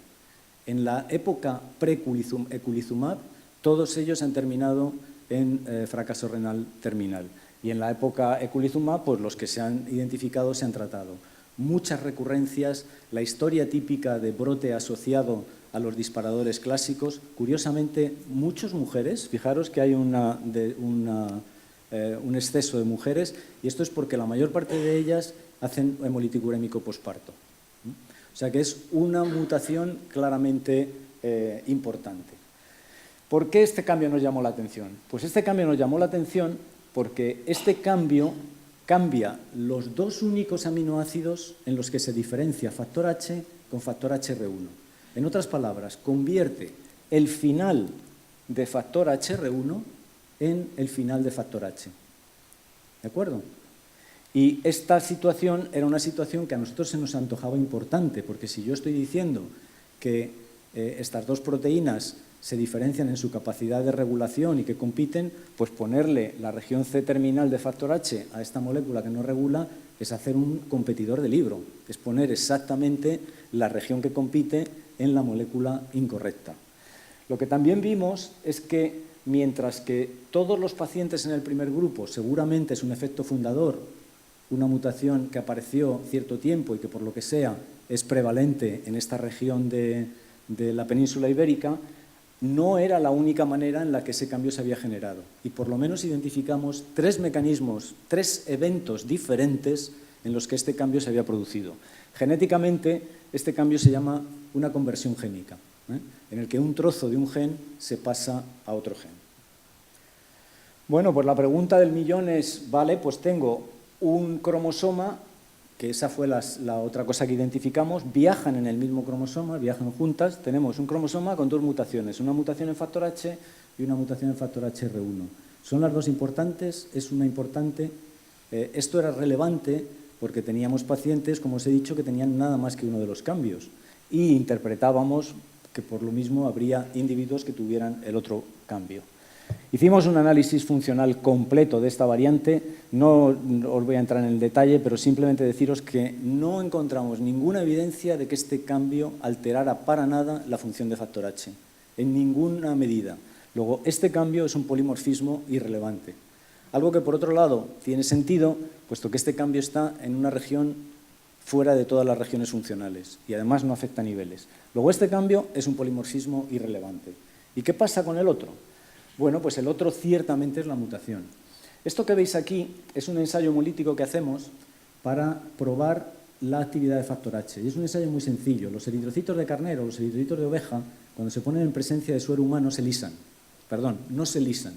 En la época pre-eculizumab, todos ellos han terminado en fracaso renal terminal. Y en la época eculizumab, pues los que se han identificado se han tratado. Muchas recurrencias, la historia típica de brote asociado a los disparadores clásicos. Curiosamente, muchas mujeres, fijaros que hay un exceso de mujeres, y esto es porque la mayor parte de ellas hacen hemolítico urémico posparto. O sea que es una mutación claramente importante. ¿Por qué este cambio nos llamó la atención? Pues este cambio nos llamó la atención porque este cambio cambia los 2 únicos aminoácidos en los que se diferencia factor H con factor HR1. En otras palabras, convierte el final de factor HR1 en el final de factor H. ¿De acuerdo? Y esta situación era una situación que a nosotros se nos antojaba importante, porque si yo estoy diciendo que estas 2 proteínas se diferencian en su capacidad de regulación y que compiten, pues ponerle la región C terminal de factor H a esta molécula que no regula es hacer un competidor de libro, es poner exactamente la región que compite en la molécula incorrecta. Lo que también vimos es que mientras que todos los pacientes en el primer grupo seguramente es un efecto fundador, una mutación que apareció cierto tiempo y que por lo que sea es prevalente en esta región de la península ibérica, no era la única manera en la que ese cambio se había generado. Y por lo menos identificamos 3 mecanismos, 3 eventos diferentes en los que este cambio se había producido. Genéticamente, este cambio se llama una conversión génica, en el que un trozo de un gen se pasa a otro gen. Bueno, pues la pregunta del millón es, vale, pues tengo un cromosoma, que esa fue la otra cosa que identificamos, viajan en el mismo cromosoma, viajan juntas, tenemos un cromosoma con 2 mutaciones, una mutación en factor H y una mutación en factor HR1. ¿Son las 2 importantes? ¿Es una importante? Esto era relevante porque teníamos pacientes, como os he dicho, que tenían nada más que uno de los cambios y interpretábamos que por lo mismo habría individuos que tuvieran el otro cambio. Hicimos un análisis funcional completo de esta variante, no os voy a entrar en el detalle, pero simplemente deciros que no encontramos ninguna evidencia de que este cambio alterara para nada la función de factor H, en ninguna medida. Luego, este cambio es un polimorfismo irrelevante, algo que por otro lado tiene sentido, puesto que este cambio está en una región fuera de todas las regiones funcionales y además no afecta a niveles. Luego, este cambio es un polimorfismo irrelevante. ¿Y qué pasa con el otro? Bueno, pues el otro ciertamente es la mutación. Esto que veis aquí es un ensayo hemolítico que hacemos para probar la actividad de factor H. Y es un ensayo muy sencillo. Los eritrocitos de carnero, los eritrocitos de oveja, cuando se ponen en presencia de suero humano, se lisan. Perdón, no se lisan.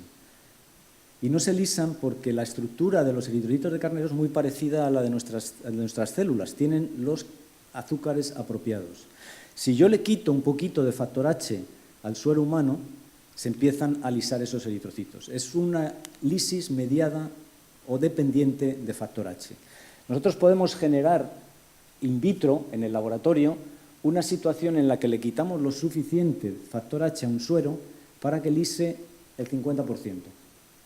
Y no se lisan porque la estructura de los eritrocitos de carnero es muy parecida a la de nuestras células. Tienen los azúcares apropiados. Si yo le quito un poquito de factor H al suero humano, se empiezan a lisar esos eritrocitos. Es una lisis mediada o dependiente de factor H. Nosotros podemos generar in vitro, en el laboratorio, una situación en la que le quitamos lo suficiente factor H a un suero para que lise el 50%.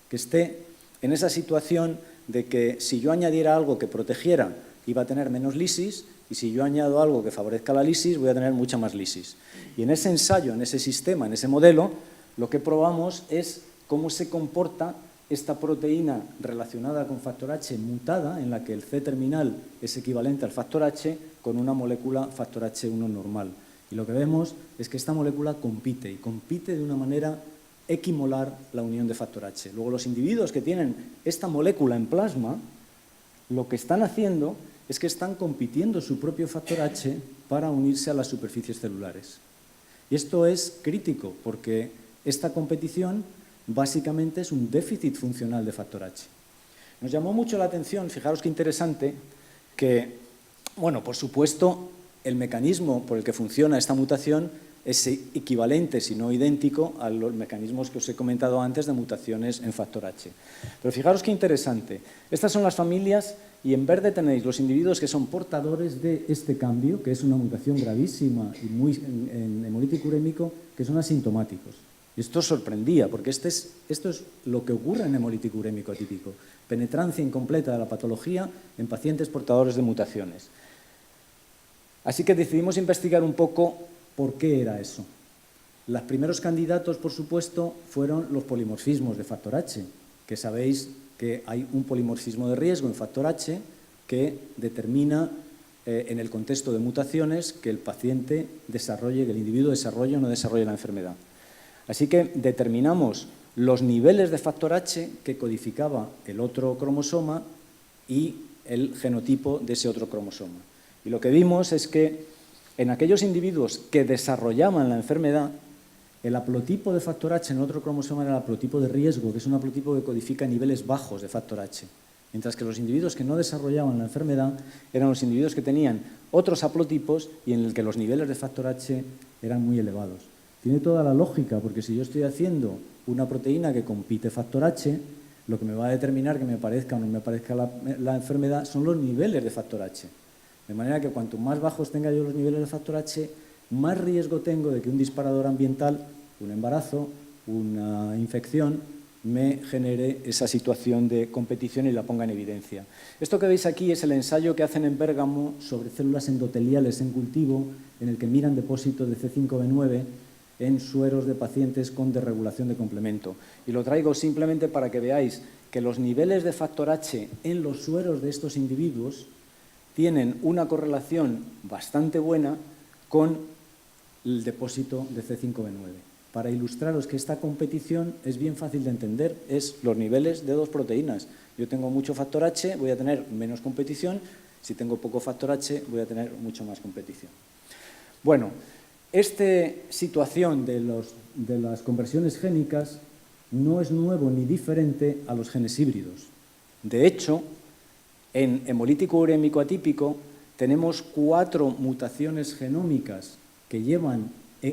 Que esté en esa situación de que si yo añadiera algo que protegiera, iba a tener menos lisis, y si yo añado algo que favorezca la lisis, voy a tener mucha más lisis. Y en ese ensayo, en ese sistema, en ese modelo, lo que probamos es cómo se comporta esta proteína relacionada con factor H mutada, en la que el C terminal es equivalente al factor H, con una molécula factor H1 normal. Y lo que vemos es que esta molécula compite, y compite de una manera equimolar la unión de factor H. Luego, los individuos que tienen esta molécula en plasma, lo que están haciendo es que están compitiendo su propio factor H para unirse a las superficies celulares. Y esto es crítico, porque esta competición básicamente es un déficit funcional de factor H. Nos llamó mucho la atención, fijaros qué interesante, que, bueno, por supuesto, el mecanismo por el que funciona esta mutación es equivalente, si no idéntico, a los mecanismos que os he comentado antes de mutaciones en factor H. Pero fijaros qué interesante. Estas son las familias y en verde tenéis los individuos que son portadores de este cambio, que es una mutación gravísima y muy en hemolítico urémico, que son asintomáticos. Y esto sorprendía, porque esto es lo que ocurre en hemolítico urémico atípico. Penetrancia incompleta de la patología en pacientes portadores de mutaciones. Así que decidimos investigar un poco por qué era eso. Los primeros candidatos, por supuesto, fueron los polimorfismos de factor H, que sabéis que hay un polimorfismo de riesgo en factor H que determina en el contexto de mutaciones que el paciente desarrolle, que el individuo desarrolle o no desarrolle la enfermedad. Así que determinamos los niveles de factor H que codificaba el otro cromosoma y el genotipo de ese otro cromosoma. Y lo que vimos es que en aquellos individuos que desarrollaban la enfermedad, el haplotipo de factor H en el otro cromosoma era el haplotipo de riesgo, que es un haplotipo que codifica niveles bajos de factor H. Mientras que los individuos que no desarrollaban la enfermedad eran los individuos que tenían otros haplotipos y en el que los niveles de factor H eran muy elevados. Tiene toda la lógica, porque si yo estoy haciendo una proteína que compite factor H, lo que me va a determinar que me parezca o no me parezca la enfermedad son los niveles de factor H. De manera que cuanto más bajos tenga yo los niveles de factor H, más riesgo tengo de que un disparador ambiental, un embarazo, una infección, me genere esa situación de competición y la ponga en evidencia. Esto que veis aquí es el ensayo que hacen en Bérgamo sobre células endoteliales en cultivo, en el que miran depósitos de C5b9 en sueros de pacientes con desregulación de complemento. Y lo traigo simplemente para que veáis que los niveles de factor H en los sueros de estos individuos tienen una correlación bastante buena con el depósito de C5b9. Para ilustraros que esta competición es bien fácil de entender, es los niveles de dos proteínas. Yo tengo mucho factor H, voy a tener menos competición. Si tengo poco factor H, voy a tener mucho más competición. Bueno, esta situación de las conversiones génicas no es nuevo ni diferente a los genes híbridos. De hecho, en hemolítico urémico atípico tenemos 4 mutaciones genómicas que llevan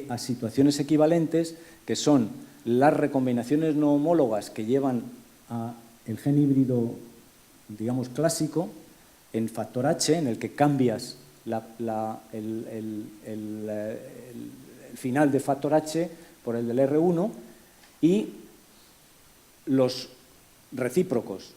a situaciones equivalentes, que son las recombinaciones no homólogas que llevan al gen híbrido, digamos, clásico, en factor H, en el que cambias el final de factor H por el del R1, y los recíprocos,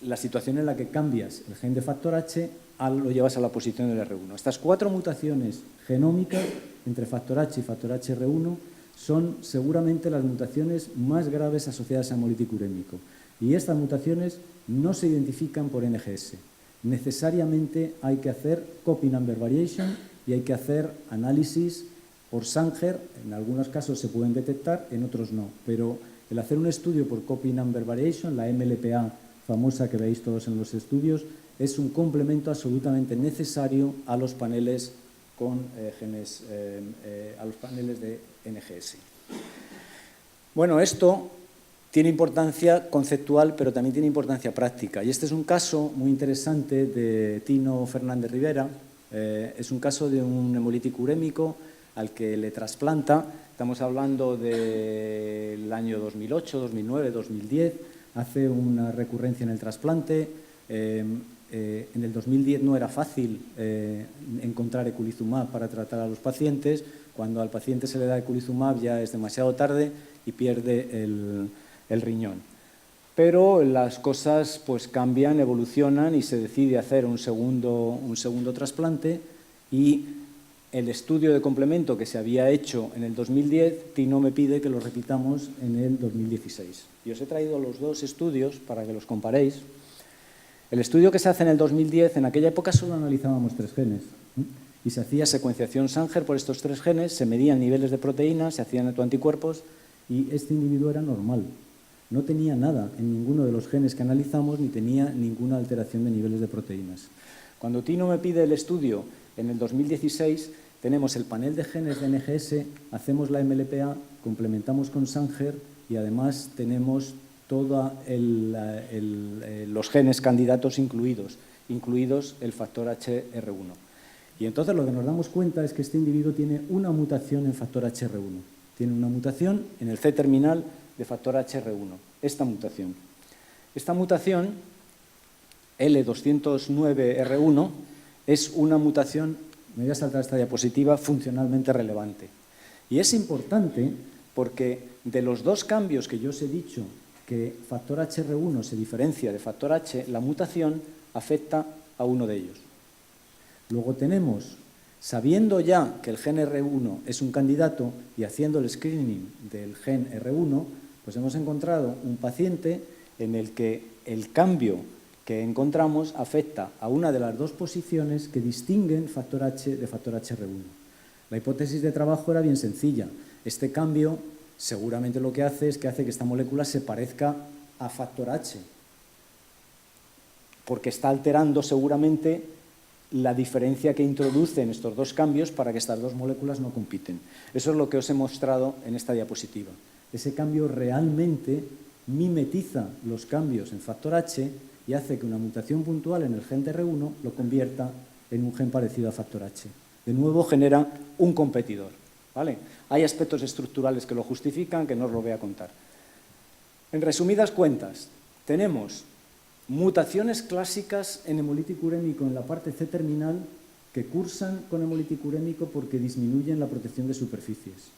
la situación en la que cambias el gen de factor H lo llevas a la posición del R1. Estas 4 mutaciones genómicas entre factor H y factor HR1 son seguramente las mutaciones más graves asociadas a hemolítico urémico. Y estas mutaciones no se identifican por NGS. Necesariamente hay que hacer copy number variation y hay que hacer análisis por Sanger. En algunos casos se pueden detectar, en otros no. Pero el hacer un estudio por copy number variation, la MLPA famosa que veis todos en los estudios, es un complemento absolutamente necesario a los paneles con genes, a los paneles de NGS. Bueno, esto tiene importancia conceptual, pero también tiene importancia práctica. Y este es un caso muy interesante de Tino Fernández Rivera. Es un caso de un hemolítico urémico al que le trasplanta. Estamos hablando del año 2008, 2009, 2010. Hace una recurrencia en el trasplante. En el 2010 no era fácil encontrar eculizumab para tratar a los pacientes. Cuando al paciente se le da eculizumab ya es demasiado tarde y pierde el riñón. pero las cosas pues cambian, evolucionan y se decide hacer un segundo trasplante, y el estudio de complemento que se había hecho en el 2010, Tino me pide que lo repitamos en el 2016. Y os he traído los dos estudios para que los comparéis. El estudio que se hace en el 2010, en aquella época solo analizábamos 3 genes, y se hacía secuenciación Sanger por estos 3 genes, se medían niveles de proteínas, se hacían autoanticuerpos, y este individuo era normal. No tenía nada en ninguno de los genes que analizamos, ni tenía ninguna alteración de niveles de proteínas. Cuando Tino me pide el estudio en el 2016, tenemos el panel de genes de NGS, hacemos la MLPA, complementamos con Sanger y además tenemos todos los genes candidatos incluidos el factor HR1. Y entonces lo que nos damos cuenta es que este individuo tiene una mutación en factor HR1. Tiene una mutación en el C-terminal de factor HR1, esta mutación. Esta mutación, L209R1, es una mutación, me voy a saltar esta diapositiva, funcionalmente relevante. Y es importante porque de los 2 cambios que yo os he dicho que factor HR1 se diferencia de factor H, la mutación afecta a uno de ellos. Luego tenemos, sabiendo ya que el gen R1 es un candidato y haciendo el screening del gen R1, pues hemos encontrado un paciente en el que el cambio que encontramos afecta a una de las 2 posiciones que distinguen factor H de factor HR1. La hipótesis de trabajo era bien sencilla. Este cambio seguramente lo que hace es que esta molécula se parezca a factor H, porque está alterando seguramente la diferencia que introducen estos 2 cambios para que estas 2 moléculas no compiten. Eso es lo que os he mostrado en esta diapositiva. Ese cambio realmente mimetiza los cambios en factor H y hace que una mutación puntual en el gen TR1 lo convierta en un gen parecido a factor H. De nuevo genera un competidor, ¿vale? Hay aspectos estructurales que lo justifican, que no os lo voy a contar. En resumidas cuentas, tenemos mutaciones clásicas en hemolítico urémico en la parte C-terminal que cursan con hemolítico urémico porque disminuyen la protección de superficies.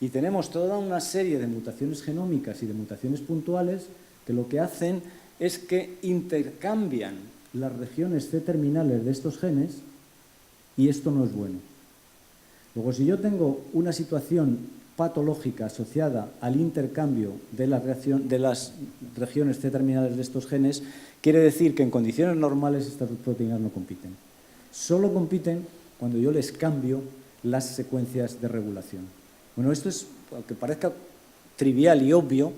Y tenemos toda una serie de mutaciones genómicas y de mutaciones puntuales que lo que hacen es que intercambian las regiones C-terminales de estos genes, y esto no es bueno. Luego, si yo tengo una situación patológica asociada al intercambio de las regiones C-terminales de estos genes, quiere decir que en condiciones normales estas proteínas no compiten. Solo compiten cuando yo les cambio las secuencias de regulación. Bueno, esto es, aunque parezca trivial y obvio,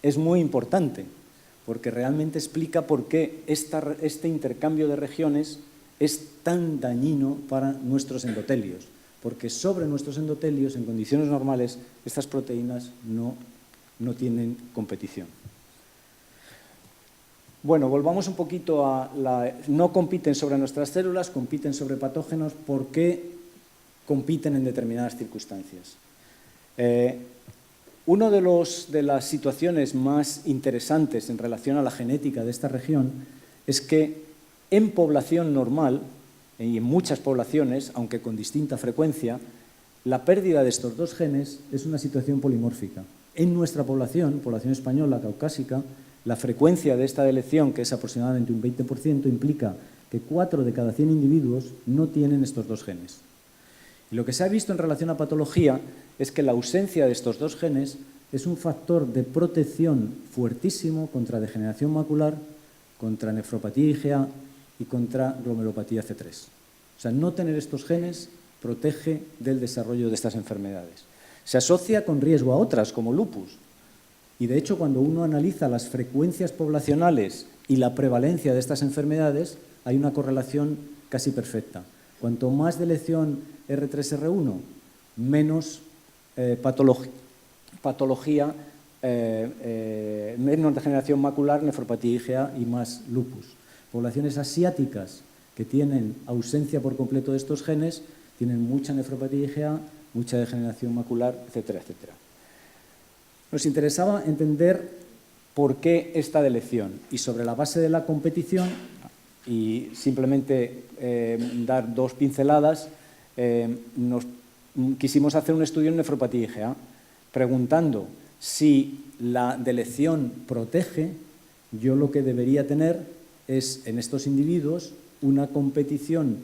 es muy importante, porque realmente explica por qué este intercambio de regiones es tan dañino para nuestros endotelios, porque sobre nuestros endotelios, en condiciones normales, estas proteínas no tienen competición. Bueno, volvamos un poquito a no compiten sobre nuestras células, compiten sobre patógenos. ¿Por qué compiten en determinadas circunstancias? Una de las situaciones más interesantes en relación a la genética de esta región es que en población normal, y en muchas poblaciones, aunque con distinta frecuencia, la pérdida de estos 2 genes es una situación polimórfica. En nuestra población española, caucásica, la frecuencia de esta deleción, que es aproximadamente un 20%, implica que 4 de cada 100 individuos no tienen estos 2 genes. Y lo que se ha visto en relación a patología es que la ausencia de estos 2 genes es un factor de protección fuertísimo contra degeneración macular, contra nefropatía IgA y contra glomerulopatía C3. O sea, no tener estos genes protege del desarrollo de estas enfermedades. Se asocia con riesgo a otras, como lupus. Y de hecho, cuando uno analiza las frecuencias poblacionales y la prevalencia de estas enfermedades, hay una correlación casi perfecta. Cuanto más deleción R3-R1, menos patología, menos degeneración macular, nefropatía IgA y más lupus. Poblaciones asiáticas que tienen ausencia por completo de estos genes tienen mucha nefropatía IgA, mucha degeneración macular, etcétera, etcétera. Nos interesaba entender por qué esta deleción, y sobre la base de la competición, y simplemente dar 2 pinceladas, quisimos hacer un estudio en nefropatía IgA, preguntando si la deleción protege yo lo que debería tener es, en estos individuos, una competición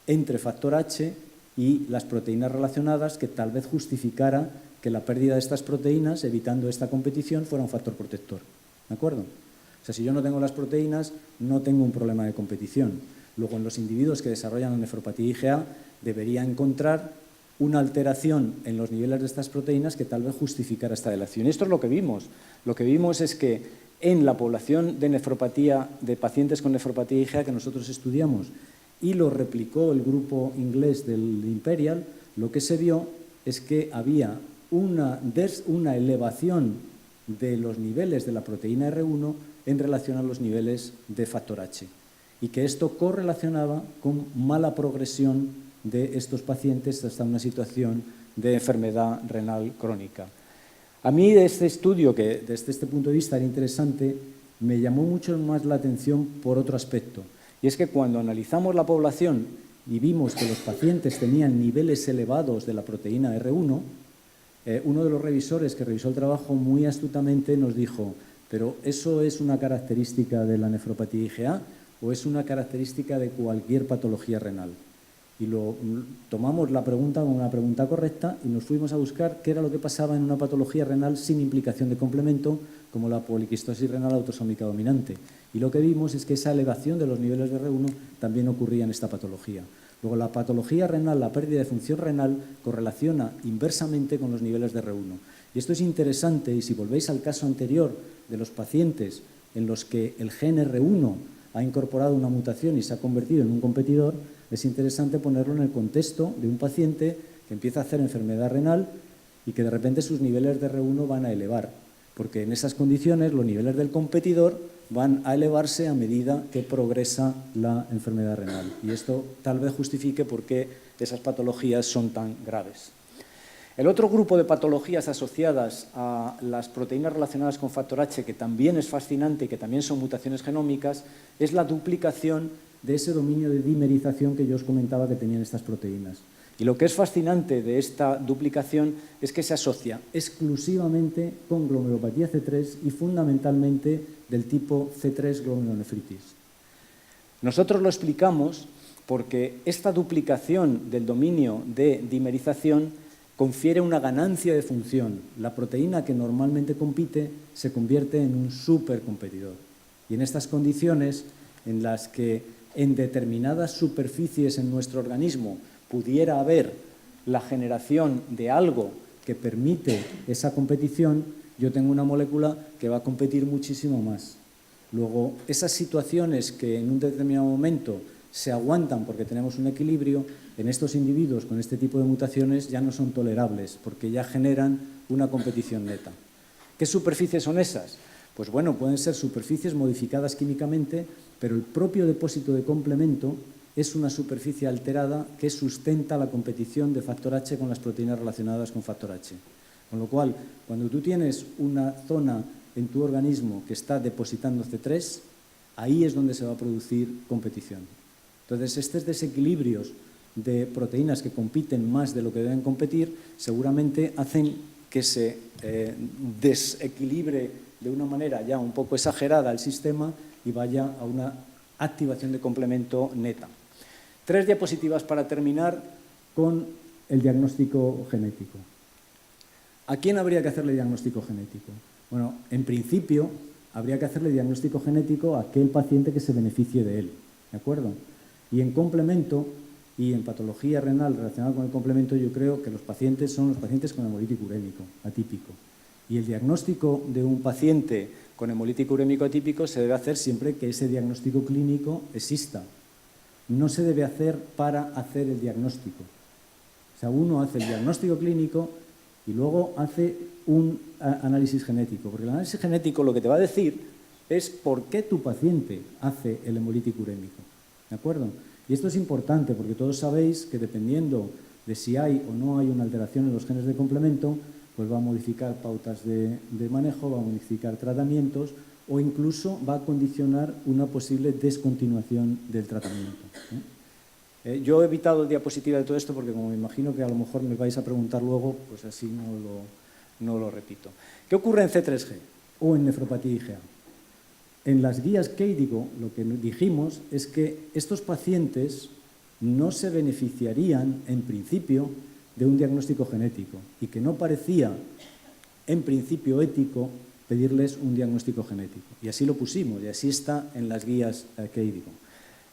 entre factor H y las proteínas relacionadas que tal vez justificara que la pérdida de estas proteínas, evitando esta competición, fuera un factor protector. ¿De acuerdo? O sea, si yo no tengo las proteínas, no tengo un problema de competición. Luego, en los individuos que desarrollan la nefropatía IgA, debería encontrar una alteración en los niveles de estas proteínas que tal vez justificara esta delación. Y esto es lo que vimos. Lo que vimos es que en la población de nefropatía, de pacientes con nefropatía IgA que nosotros estudiamos, y lo replicó el grupo inglés del Imperial, lo que se vio es que había una elevación de los niveles de la proteína R1 en relación a los niveles de factor H, y que esto correlacionaba con mala progresión de estos pacientes hasta una situación de enfermedad renal crónica. A mí de este estudio, que desde este punto de vista era interesante, me llamó mucho más la atención por otro aspecto, y es que cuando analizamos la población y vimos que los pacientes tenían niveles elevados de la proteína R1, uno de los revisores que revisó el trabajo muy astutamente nos dijo: ¿pero eso es una característica de la nefropatía IgA o es una característica de cualquier patología renal? Y tomamos la pregunta como una pregunta correcta y nos fuimos a buscar qué era lo que pasaba en una patología renal sin implicación de complemento, como la poliquistosis renal autosómica dominante. Y lo que vimos es que esa elevación de los niveles de R1 también ocurría en esta patología. Luego, la patología renal, la pérdida de función renal, correlaciona inversamente con los niveles de R1. Y esto es interesante, y si volvéis al caso anterior de los pacientes en los que el gen R1 ha incorporado una mutación y se ha convertido en un competidor, es interesante ponerlo en el contexto de un paciente que empieza a hacer enfermedad renal y que de repente sus niveles de R1 van a elevar, porque en esas condiciones los niveles del competidor van a elevarse a medida que progresa la enfermedad renal. Y esto tal vez justifique por qué esas patologías son tan graves. El otro grupo de patologías asociadas a las proteínas relacionadas con factor H, que también es fascinante y que también son mutaciones genómicas, es la duplicación de ese dominio de dimerización que yo os comentaba que tenían estas proteínas. Y lo que es fascinante de esta duplicación es que se asocia exclusivamente con glomerulopatía C3 y fundamentalmente del tipo C3 glomerulonefritis. Nosotros lo explicamos porque esta duplicación del dominio de dimerización confiere una ganancia de función. La proteína que normalmente compite se convierte en un supercompetidor. Y en estas condiciones en las que en determinadas superficies en nuestro organismo pudiera haber la generación de algo que permite esa competición, yo tengo una molécula que va a competir muchísimo más. Luego, esas situaciones que en un determinado momento se aguantan porque tenemos un equilibrio, en estos individuos con este tipo de mutaciones ya no son tolerables porque ya generan una competición neta. ¿Qué superficies son esas? Pues bueno, pueden ser superficies modificadas químicamente, pero el propio depósito de complemento es una superficie alterada que sustenta la competición de factor H con las proteínas relacionadas con factor H. Con lo cual, cuando tú tienes una zona en tu organismo que está depositando C3, ahí es donde se va a producir competición. Entonces, estos desequilibrios de proteínas que compiten más de lo que deben competir seguramente hacen que se desequilibre de una manera ya un poco exagerada el sistema y vaya a una activación de complemento neta. 3 diapositivas para terminar con el diagnóstico genético. ¿A quién habría que hacerle diagnóstico genético? Bueno, en principio habría que hacerle diagnóstico genético a aquel paciente que se beneficie de él, ¿de acuerdo? Y en complemento y en patología renal relacionada con el complemento, yo creo que los pacientes son los pacientes con hemolítico urémico atípico. Y el diagnóstico de un paciente con hemolítico urémico atípico se debe hacer siempre que ese diagnóstico clínico exista. No se debe hacer para hacer el diagnóstico. O sea, uno hace el diagnóstico clínico y luego hace un análisis genético. Porque el análisis genético lo que te va a decir es por qué tu paciente hace el hemolítico urémico. ¿De acuerdo? Y esto es importante porque todos sabéis que dependiendo de si hay o no hay una alteración en los genes de complemento, pues va a modificar pautas de manejo, va a modificar tratamientos o incluso va a condicionar una posible descontinuación del tratamiento. Yo he evitado diapositiva de todo esto porque, como me imagino que a lo mejor me vais a preguntar luego, pues así no lo repito. ¿Qué ocurre en C3G o en nefropatía IgA? en las guías Keidigo lo que dijimos es que estos pacientes no se beneficiarían, en principio, de un diagnóstico genético y que no parecía, en principio ético, pedirles un diagnóstico genético. Y así lo pusimos, y así está en las guías Keidigo.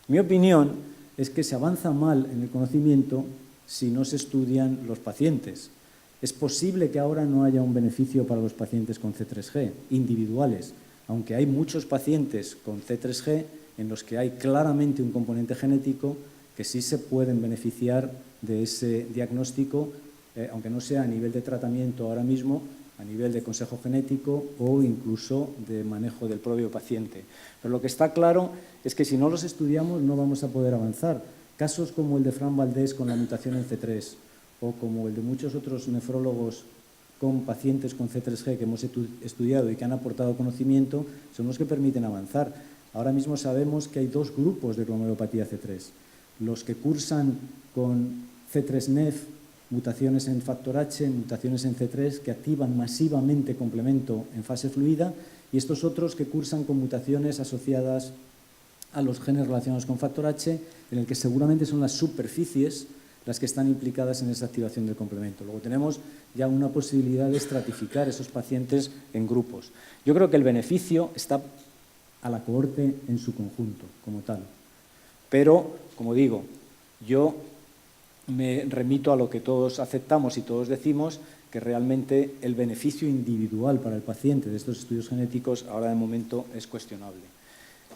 Mi opinión es que se avanza mal en el conocimiento si no se estudian los pacientes. Es posible que ahora no haya un beneficio para los pacientes con C3G, individuales, aunque hay muchos pacientes con C3G en los que hay claramente un componente genético que sí se pueden beneficiar de ese diagnóstico, aunque no sea a nivel de tratamiento ahora mismo, a nivel de consejo genético o incluso de manejo del propio paciente. Pero lo que está claro es que si no los estudiamos no vamos a poder avanzar. Casos como el de Fran Valdés con la mutación en C3 o como el de muchos otros nefrólogos con pacientes con C3G que hemos estudiado y que han aportado conocimiento son los que permiten avanzar. Ahora mismo sabemos que hay dos grupos de glomerulopatía C3. Los que cursan con C3NEF, mutaciones en factor H, mutaciones en C3 que activan masivamente complemento en fase fluida, y estos otros que cursan con mutaciones asociadas a los genes relacionados con factor H, en el que seguramente son las superficies las que están implicadas en esa activación del complemento. Luego tenemos ya una posibilidad de estratificar esos pacientes en grupos. Yo creo que el beneficio está a la cohorte en su conjunto, como tal. Pero, como digo, yo me remito a lo que todos aceptamos y todos decimos, que realmente el beneficio individual para el paciente de estos estudios genéticos ahora de momento es cuestionable.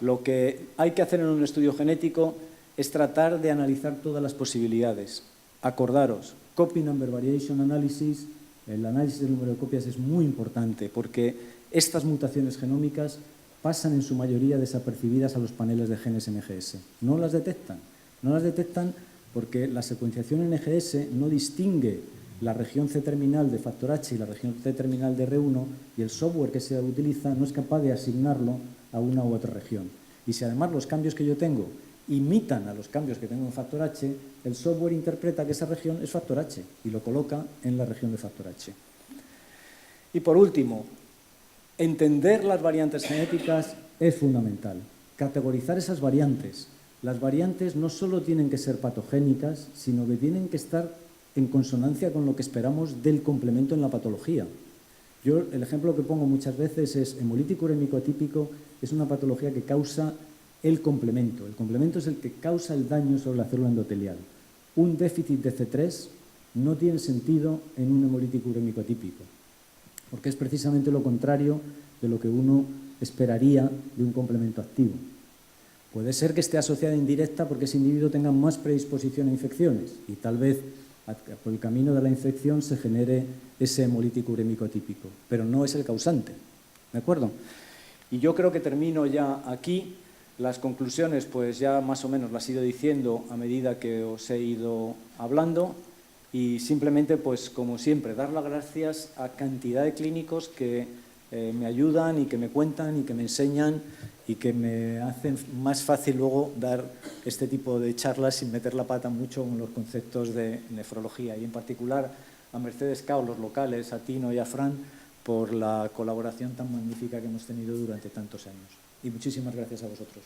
Lo que hay que hacer en un estudio genético es tratar de analizar todas las posibilidades. Acordaros, copy number variation analysis, el análisis del número de copias es muy importante porque estas mutaciones genómicas pasan en su mayoría desapercibidas a los paneles de genes NGS. No las detectan porque la secuenciación NGS no distingue la región C-terminal de factor H y la región C-terminal de R1 y el software que se utiliza no es capaz de asignarlo a una u otra región. Y si además los cambios que yo tengo imitan a los cambios que tengo en factor H, el software interpreta que esa región es factor H y lo coloca en la región de factor H. Y por último, entender las variantes genéticas es fundamental. Categorizar esas variantes. Las variantes no solo tienen que ser patogénicas, sino que tienen que estar en consonancia con lo que esperamos del complemento en la patología. Yo el ejemplo que pongo muchas veces es hemolítico urémico atípico, es una patología que causa el complemento. El complemento es el que causa el daño sobre la célula endotelial. Un déficit de C3 no tiene sentido en un hemolítico urémico atípico, porque es precisamente lo contrario de lo que uno esperaría de un complemento activo. Puede ser que esté asociada indirecta porque ese individuo tenga más predisposición a infecciones y tal vez por el camino de la infección se genere ese hemolítico urémico atípico, pero no es el causante, ¿de acuerdo? Y yo creo que termino ya aquí. Las conclusiones, pues ya más o menos las he ido diciendo a medida que os he ido hablando y simplemente, pues como siempre, dar las gracias a cantidad de clínicos que me ayudan y que me cuentan y que me enseñan y que me hacen más fácil luego dar este tipo de charlas sin meter la pata mucho en los conceptos de nefrología y en particular a Mercedes Cao, los locales, a Tino y a Fran por la colaboración tan magnífica que hemos tenido durante tantos años. Y muchísimas gracias a vosotros.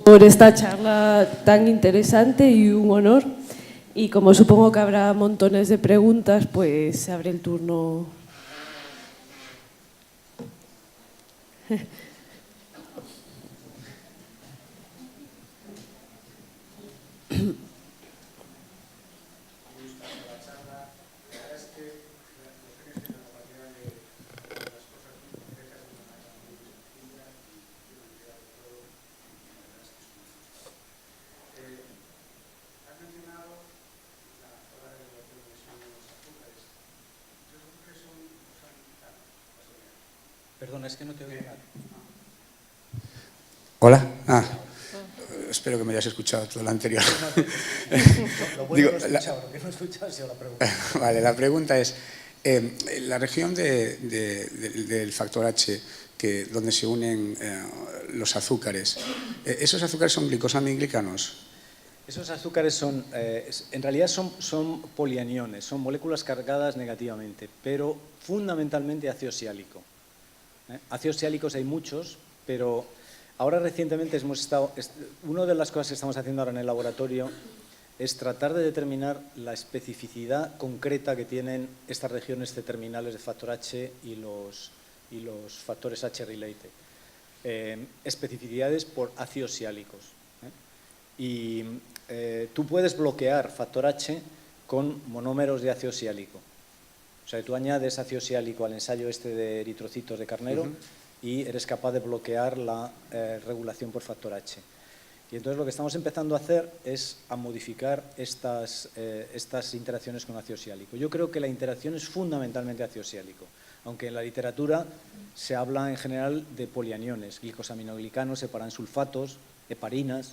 Por esta charla tan interesante y un honor. Y como supongo que habrá montones de preguntas, pues se abre el turno. Perdona, es que no te oigo nada. Hola. espero que me hayas escuchado todo lo anterior. Lo bueno no he escuchado, lo que no he escuchado ha sido la pregunta. Vale, la pregunta es, la región del factor H, donde se unen los azúcares, ¿esos azúcares son glicosaminoglicanos? Esos azúcares son, en realidad son polianiones, son moléculas cargadas negativamente, pero fundamentalmente ácido siálico. Ácidos siálicos hay muchos, pero ahora recientemente una de las cosas que estamos haciendo ahora en el laboratorio es tratar de determinar la especificidad concreta que tienen estas regiones C-terminales de factor H y los factores H-related. Especificidades por ácidos siálicos. Y tú puedes bloquear factor H con monómeros de ácido siálico. O sea, tú añades ácido siálico al ensayo este de eritrocitos de carnero y eres capaz de bloquear la regulación por factor H. Y entonces lo que estamos empezando a hacer es a modificar estas interacciones con ácido siálico. Yo creo que la interacción es fundamentalmente ácido siálico, aunque en la literatura se habla en general de polianiones, glicosaminoglicanos, heparansulfatos, heparinas,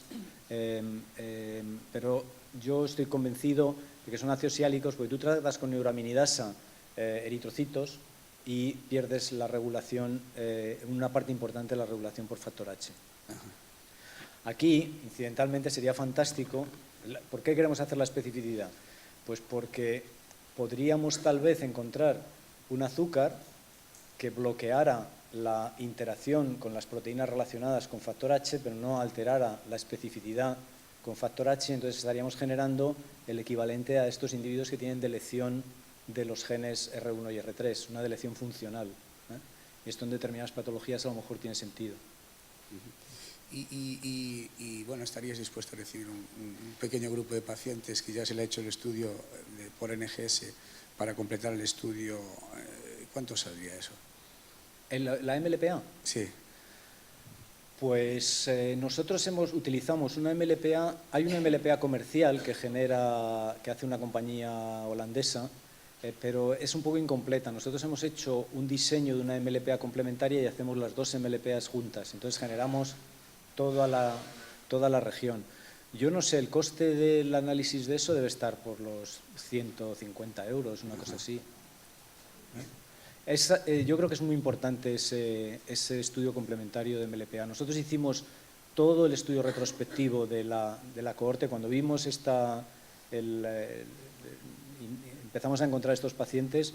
pero yo estoy convencido de que son ácidos siálicos porque tú tratas con neuraminidasa eritrocitos y pierdes la regulación, una parte importante de la regulación por factor H. Aquí, incidentalmente, sería fantástico. ¿Por qué queremos hacer la especificidad? Pues porque podríamos tal vez encontrar un azúcar que bloqueara la interacción con las proteínas relacionadas con factor H, pero no alterara la especificidad con factor H, entonces estaríamos generando el equivalente a estos individuos que tienen deleción de los genes R1 y R3, una deleción funcional. Y esto en determinadas patologías a lo mejor tiene sentido. Y bueno, ¿estarías dispuesto a recibir un pequeño grupo de pacientes que ya se le ha hecho el estudio por NGS para completar el estudio? ¿Cuánto saldría eso? ¿La MLPA? Sí. Pues nosotros utilizamos una MLPA, hay una MLPA comercial que hace una compañía holandesa, pero es un poco incompleta. Nosotros hemos hecho un diseño de una MLPA complementaria y hacemos las dos MLPAs juntas, entonces generamos toda la región. Yo no sé, el coste del análisis de eso debe estar por los 150 euros, una cosa así. Yo creo que es muy importante ese estudio complementario de MLPA. Nosotros hicimos todo el estudio retrospectivo de la cohorte. Cuando vimos empezamos a encontrar estos pacientes,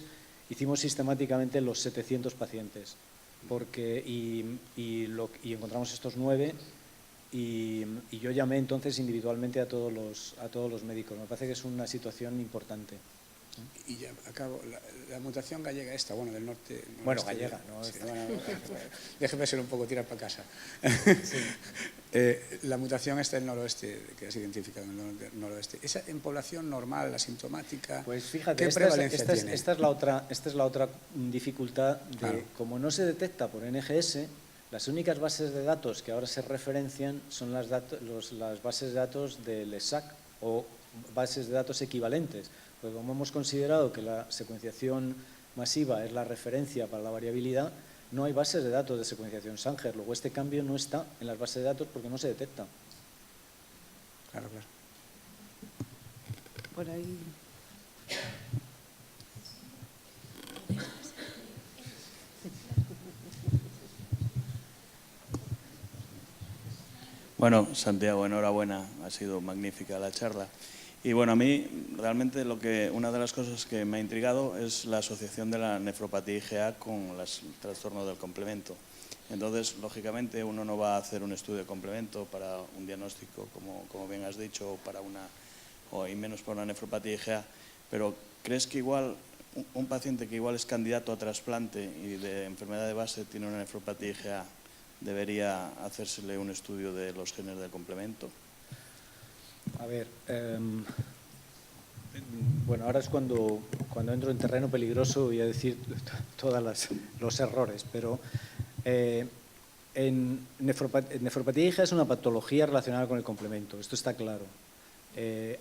hicimos sistemáticamente los 700 pacientes y encontramos estos 9 y yo llamé entonces individualmente a todos los médicos. Me parece que es una situación importante. Y ya acabo, la mutación gallega esta, bueno, del norte... Bueno, gallega, ¿no? Sí, bueno, déjeme ser un poco tirar para casa. Sí. La mutación esta del noroeste, que has identificado en el noroeste, ¿esa en población normal, asintomática? Pues fíjate, ¿qué prevalencia tiene? Esta es la otra dificultad claro. Como no se detecta por NGS, las únicas bases de datos que ahora se referencian son las bases de datos del ESAC o bases de datos equivalentes. Porque como hemos considerado que la secuenciación masiva es la referencia para la variabilidad, no hay bases de datos de secuenciación Sanger. Luego este cambio no está en las bases de datos porque no se detecta. Claro, claro. Por ahí. Bueno, Santiago, enhorabuena, ha sido magnífica la charla. Y bueno, a mí realmente una de las cosas que me ha intrigado es la asociación de la nefropatía IgA con los trastornos del complemento. Entonces, lógicamente, uno no va a hacer un estudio de complemento para un diagnóstico, como bien has dicho, y menos para una nefropatía IgA, pero ¿crees que igual un paciente que igual es candidato a trasplante y de enfermedad de base tiene una nefropatía IgA, debería hacérsele un estudio de los genes del complemento? A ver, bueno, ahora es cuando entro en terreno peligroso, voy a decir todos los errores, pero nefropatía IgA es una patología relacionada con el complemento, esto está claro.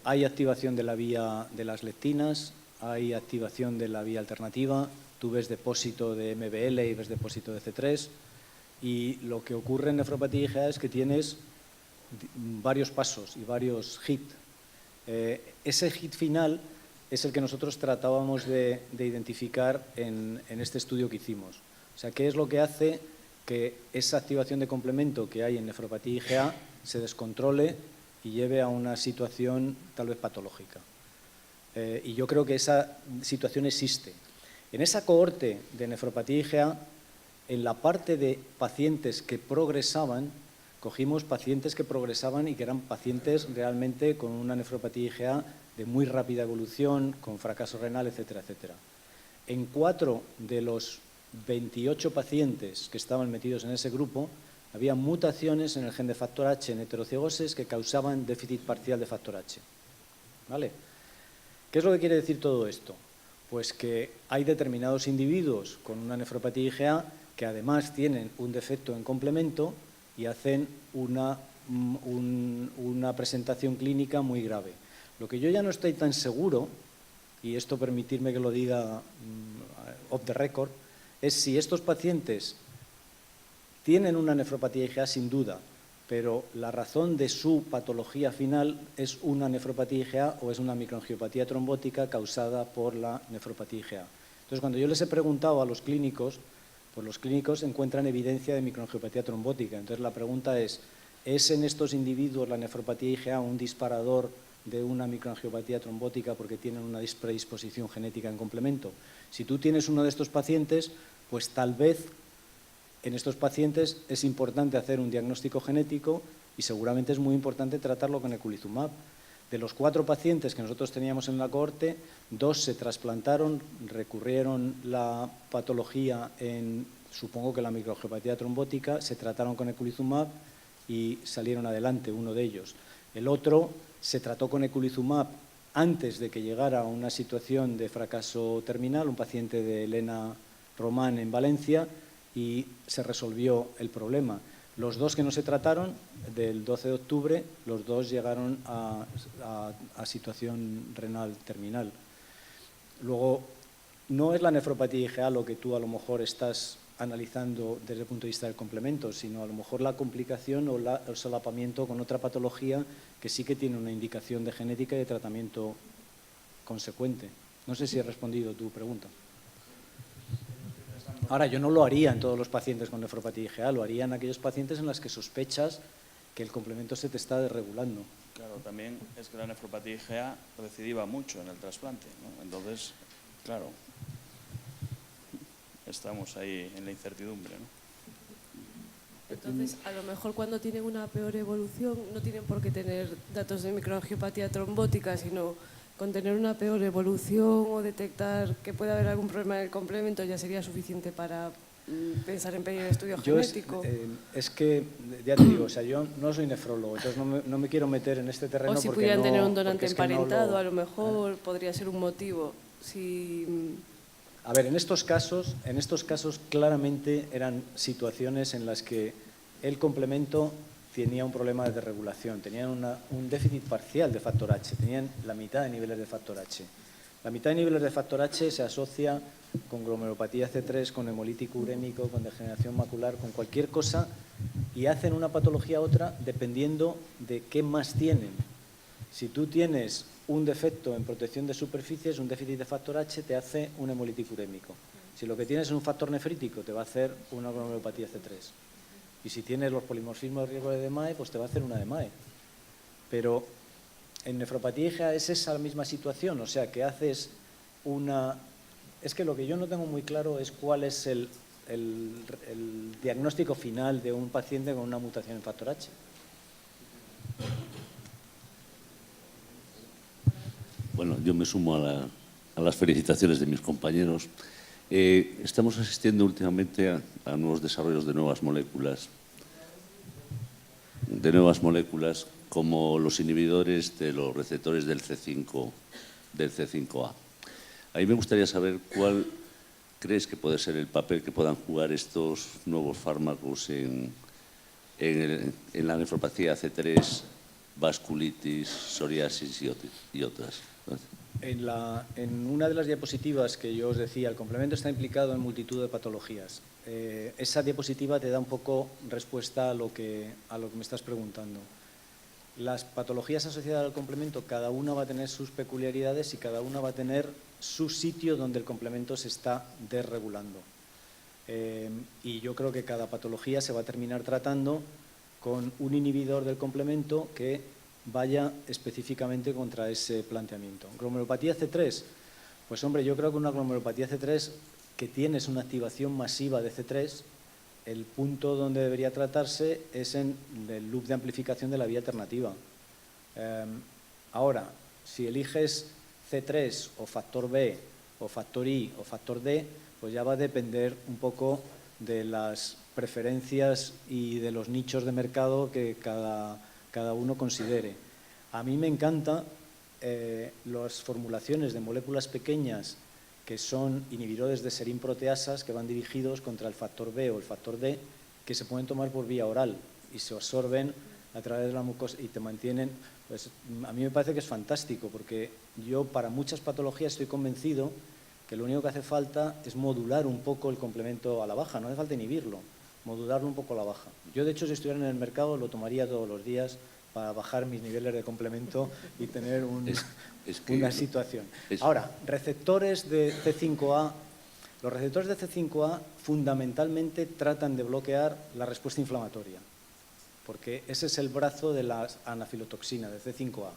Hay activación de la vía de las lectinas, hay activación de la vía alternativa, tú ves depósito de MBL y ves depósito de C3, y lo que ocurre en nefropatía IgA es que tienes varios pasos y varios hits. Ese hit final es el que nosotros tratábamos de identificar en este estudio que hicimos. O sea, ¿qué es lo que hace que esa activación de complemento que hay en nefropatía IgA se descontrole y lleve a una situación tal vez patológica? Y yo creo que esa situación existe. En esa cohorte de nefropatía IgA, en la parte de pacientes que progresaban, cogimos pacientes que progresaban y que eran pacientes realmente con una nefropatía IgA de muy rápida evolución, con fracaso renal, etcétera, etcétera. En 4 de los 28 pacientes que estaban metidos en ese grupo, había mutaciones en el gen de factor H en heterocigosis que causaban déficit parcial de factor H. ¿Vale? ¿Qué es lo que quiere decir todo esto? Pues que hay determinados individuos con una nefropatía IgA que además tienen un defecto en complemento y hacen una presentación clínica muy grave. Lo que yo ya no estoy tan seguro, y esto permitirme que lo diga off the record, es si estos pacientes tienen una nefropatía IgA sin duda, pero la razón de su patología final es una nefropatía IgA o es una microangiopatía trombótica causada por la nefropatía IgA. Entonces, cuando yo les he preguntado a los clínicos, pues los clínicos encuentran evidencia de microangiopatía trombótica. Entonces, la pregunta ¿es en estos individuos la nefropatía IgA un disparador de una microangiopatía trombótica porque tienen una predisposición genética en complemento? Si tú tienes uno de estos pacientes, pues tal vez en estos pacientes es importante hacer un diagnóstico genético y seguramente es muy importante tratarlo con eculizumab. De los 4 pacientes que nosotros teníamos en la cohorte, 2 se trasplantaron, recurrieron la patología en, supongo que la microangiopatía trombótica, se trataron con eculizumab y salieron adelante, uno de ellos. El otro se trató con eculizumab antes de que llegara a una situación de fracaso terminal, un paciente de Elena Román en Valencia, y se resolvió el problema. Los 2 que no se trataron, del 12 de octubre, los 2 llegaron a situación renal terminal. Luego, no es la nefropatía IgA lo que tú a lo mejor estás analizando desde el punto de vista del complemento, sino a lo mejor la complicación o el solapamiento con otra patología que sí que tiene una indicación de genética y de tratamiento consecuente. No sé si he respondido tu pregunta. Ahora, yo no lo haría en todos los pacientes con nefropatía IgA, lo haría en aquellos pacientes en los que sospechas que el complemento se te está desregulando. Claro, también es que la nefropatía IgA recidiva mucho en el trasplante, ¿no? Entonces, claro, estamos ahí en la incertidumbre, ¿no? Entonces, a lo mejor cuando tienen una peor evolución no tienen por qué tener datos de microangiopatía trombótica, sino con tener una peor evolución o detectar que puede haber algún problema en el complemento ya sería suficiente para pensar en pedir estudio genético. Es que, ya te digo, o sea, yo no soy nefrólogo, entonces no me quiero meter en este terreno. O si porque pudieran no, tener un donante es que emparentado, a lo mejor podría ser un motivo. A ver, en estos casos claramente eran situaciones en las que el complemento tenía un problema de desregulación, tenían un déficit parcial de factor H, tenían la mitad de niveles de factor H. La mitad de niveles de factor H se asocia con glomerulopatía C3, con hemolítico urémico, con degeneración macular, con cualquier cosa, y hacen una patología u otra dependiendo de qué más tienen. Si tú tienes un defecto en protección de superficies, un déficit de factor H te hace un hemolítico urémico. Si lo que tienes es un factor nefrítico, te va a hacer una glomerulopatía C3. Y si tienes los polimorfismos de riesgo de DMAE, pues te va a hacer una DMAE. Pero en nefropatía IgA es esa misma situación, o sea, que haces una... Es que lo que yo no tengo muy claro es cuál es el diagnóstico final de un paciente con una mutación en factor H. Bueno, yo me sumo a las felicitaciones de mis compañeros. Estamos asistiendo últimamente a nuevos desarrollos de nuevas moléculas como los inhibidores de los receptores del C5A. A mí me gustaría saber cuál crees que puede ser el papel que puedan jugar estos nuevos fármacos en la nefropatía C3, vasculitis, psoriasis y otras. En una de las diapositivas que yo os decía, el complemento está implicado en multitud de patologías. Esa diapositiva te da un poco respuesta a lo que me estás preguntando. las patologías asociadas al complemento, cada una va a tener sus peculiaridades y cada una va a tener su sitio donde el complemento se está desregulando. Y yo creo que cada patología se va a terminar tratando con un inhibidor del complemento que vaya específicamente contra ese planteamiento. ¿Glomerulopatía C3? Pues hombre, yo creo que una glomerulopatía C3 que tienes una activación masiva de C3, el punto donde debería tratarse es en el loop de amplificación de la vía alternativa. Ahora, si eliges C3 o factor B o factor I o factor D, pues ya va a depender un poco de las preferencias y de los nichos de mercado que cada uno considere. A mí me encantan las formulaciones de moléculas pequeñas que son inhibidores de serin proteasas que van dirigidos contra el factor B o el factor D, que se pueden tomar por vía oral y se absorben a través de la mucosa y te mantienen. Pues a mí me parece que es fantástico, porque yo para muchas patologías estoy convencido que lo único que hace falta es modular un poco el complemento a la baja, no hace falta inhibirlo, modularlo un poco a la baja. Yo, de hecho, si estuviera en el mercado, lo tomaría todos los días para bajar mis niveles de complemento y tener una situación. Ahora, receptores de C5A. Los receptores de C5A fundamentalmente tratan de bloquear la respuesta inflamatoria, porque ese es el brazo de la anafilotoxina, de C5A.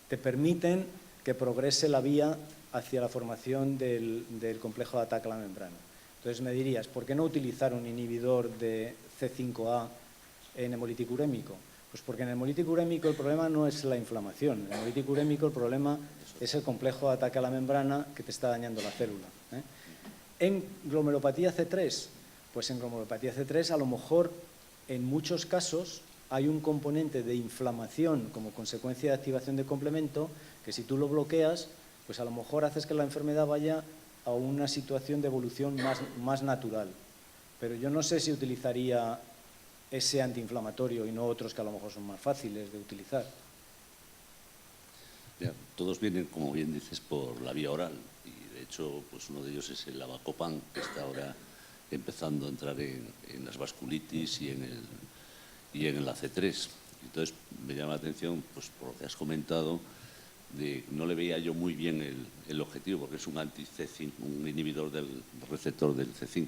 Te permiten que progrese la vía hacia la formación del complejo de ataque a la membrana. Entonces me dirías, ¿por qué no utilizar un inhibidor de C5A en hemolítico urémico? Pues porque en el hemolítico urémico el problema no es la inflamación. En el hemolítico urémico el problema es el complejo de ataque a la membrana que te está dañando la célula. En glomerulopatía C3, pues en glomerulopatía C3 a lo mejor en muchos casos hay un componente de inflamación como consecuencia de activación de complemento que si tú lo bloqueas, pues a lo mejor haces que la enfermedad vaya a una situación de evolución más natural. Pero yo no sé si utilizaría ese antiinflamatorio y no otros que a lo mejor son más fáciles de utilizar. Ya, todos vienen, como bien dices, por la vía oral y de hecho pues uno de ellos es el avacopan, que está ahora empezando a entrar en las vasculitis y en la C3. Entonces me llama la atención, pues por lo que has comentado, no le veía yo muy bien el objetivo, porque es un anti-C5, un inhibidor del receptor del C5.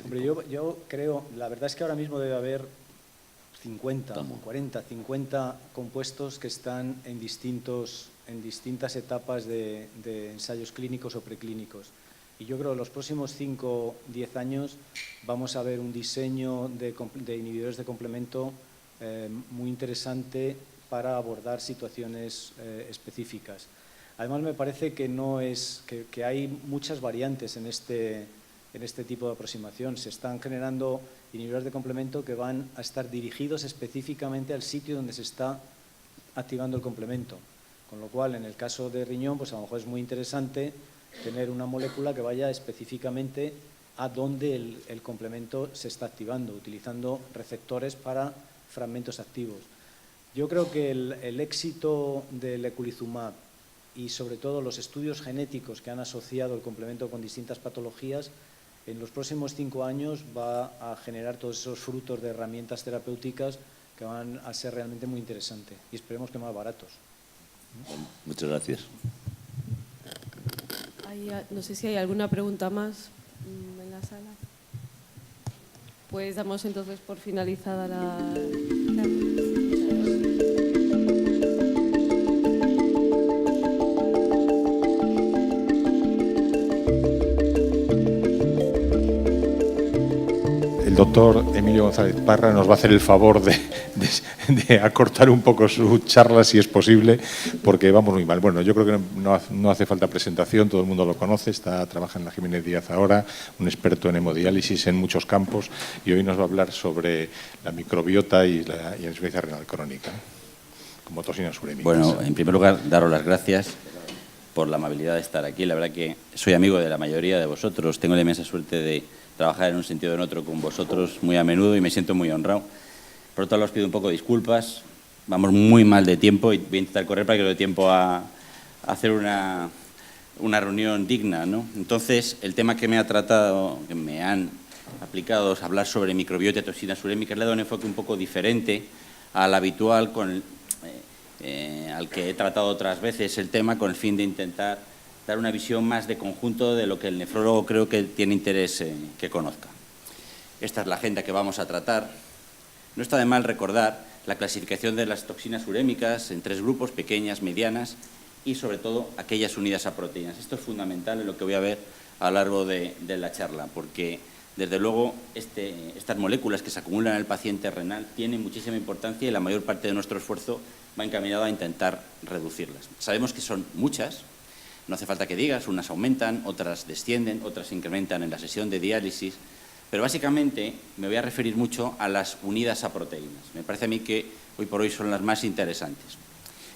Hombre, yo creo, la verdad es que ahora mismo debe haber 50, 40, 50 compuestos que están en distintas etapas de ensayos clínicos o preclínicos. Y yo creo que en los próximos 5 o 10 años vamos a ver un diseño de inhibidores de complemento muy interesante para abordar situaciones específicas. Además, me parece que hay muchas variantes en este tipo de aproximación. Se están generando inhibidores de complemento que van a estar dirigidos específicamente al sitio donde se está activando el complemento. Con lo cual, en el caso de riñón, pues a lo mejor es muy interesante tener una molécula que vaya específicamente a donde el complemento se está activando, utilizando receptores para fragmentos activos. Yo creo que el éxito del eculizumab y sobre todo los estudios genéticos que han asociado el complemento con distintas patologías, en los próximos 5 años va a generar todos esos frutos de herramientas terapéuticas que van a ser realmente muy interesantes y esperemos que más baratos. Muchas gracias. No sé si hay alguna pregunta más en la sala. Pues damos entonces por finalizada la... El doctor Emilio González Parra nos va a hacer el favor de acortar un poco su charla, si es posible, porque vamos muy mal. Bueno, yo creo que no hace falta presentación, todo el mundo lo conoce, trabaja en la Jiménez Díaz ahora, un experto en hemodiálisis en muchos campos, y hoy nos va a hablar sobre la microbiota y la insuficiencia renal crónica, como toxinas urémicas. Bueno, en primer lugar, daros las gracias por la amabilidad de estar aquí. La verdad que soy amigo de la mayoría de vosotros, tengo la inmensa suerte de trabajar en un sentido o en otro con vosotros muy a menudo y me siento muy honrado. Por otro lado, os pido un poco de disculpas. Vamos muy mal de tiempo y voy a intentar correr para que os dé tiempo a hacer una reunión digna, ¿no? Entonces, el tema que me han aplicado es hablar sobre microbiota y toxinas urémicas. Le he dado un enfoque un poco diferente al habitual con al que he tratado otras veces el tema con el fin de intentar dar una visión más de conjunto de lo que el nefrólogo creo que tiene interés que conozca. Esta es la agenda que vamos a tratar. No está de mal recordar la clasificación de las toxinas urémicas en 3 grupos, pequeñas, medianas y, sobre todo, aquellas unidas a proteínas. Esto es fundamental en lo que voy a ver a lo largo de la charla, porque, desde luego, estas moléculas que se acumulan en el paciente renal tienen muchísima importancia y la mayor parte de nuestro esfuerzo va encaminado a intentar reducirlas. Sabemos que son muchas, no hace falta que digas, unas aumentan, otras descienden, otras se incrementan en la sesión de diálisis, pero básicamente me voy a referir mucho a las unidas a proteínas. Me parece a mí que hoy por hoy son las más interesantes.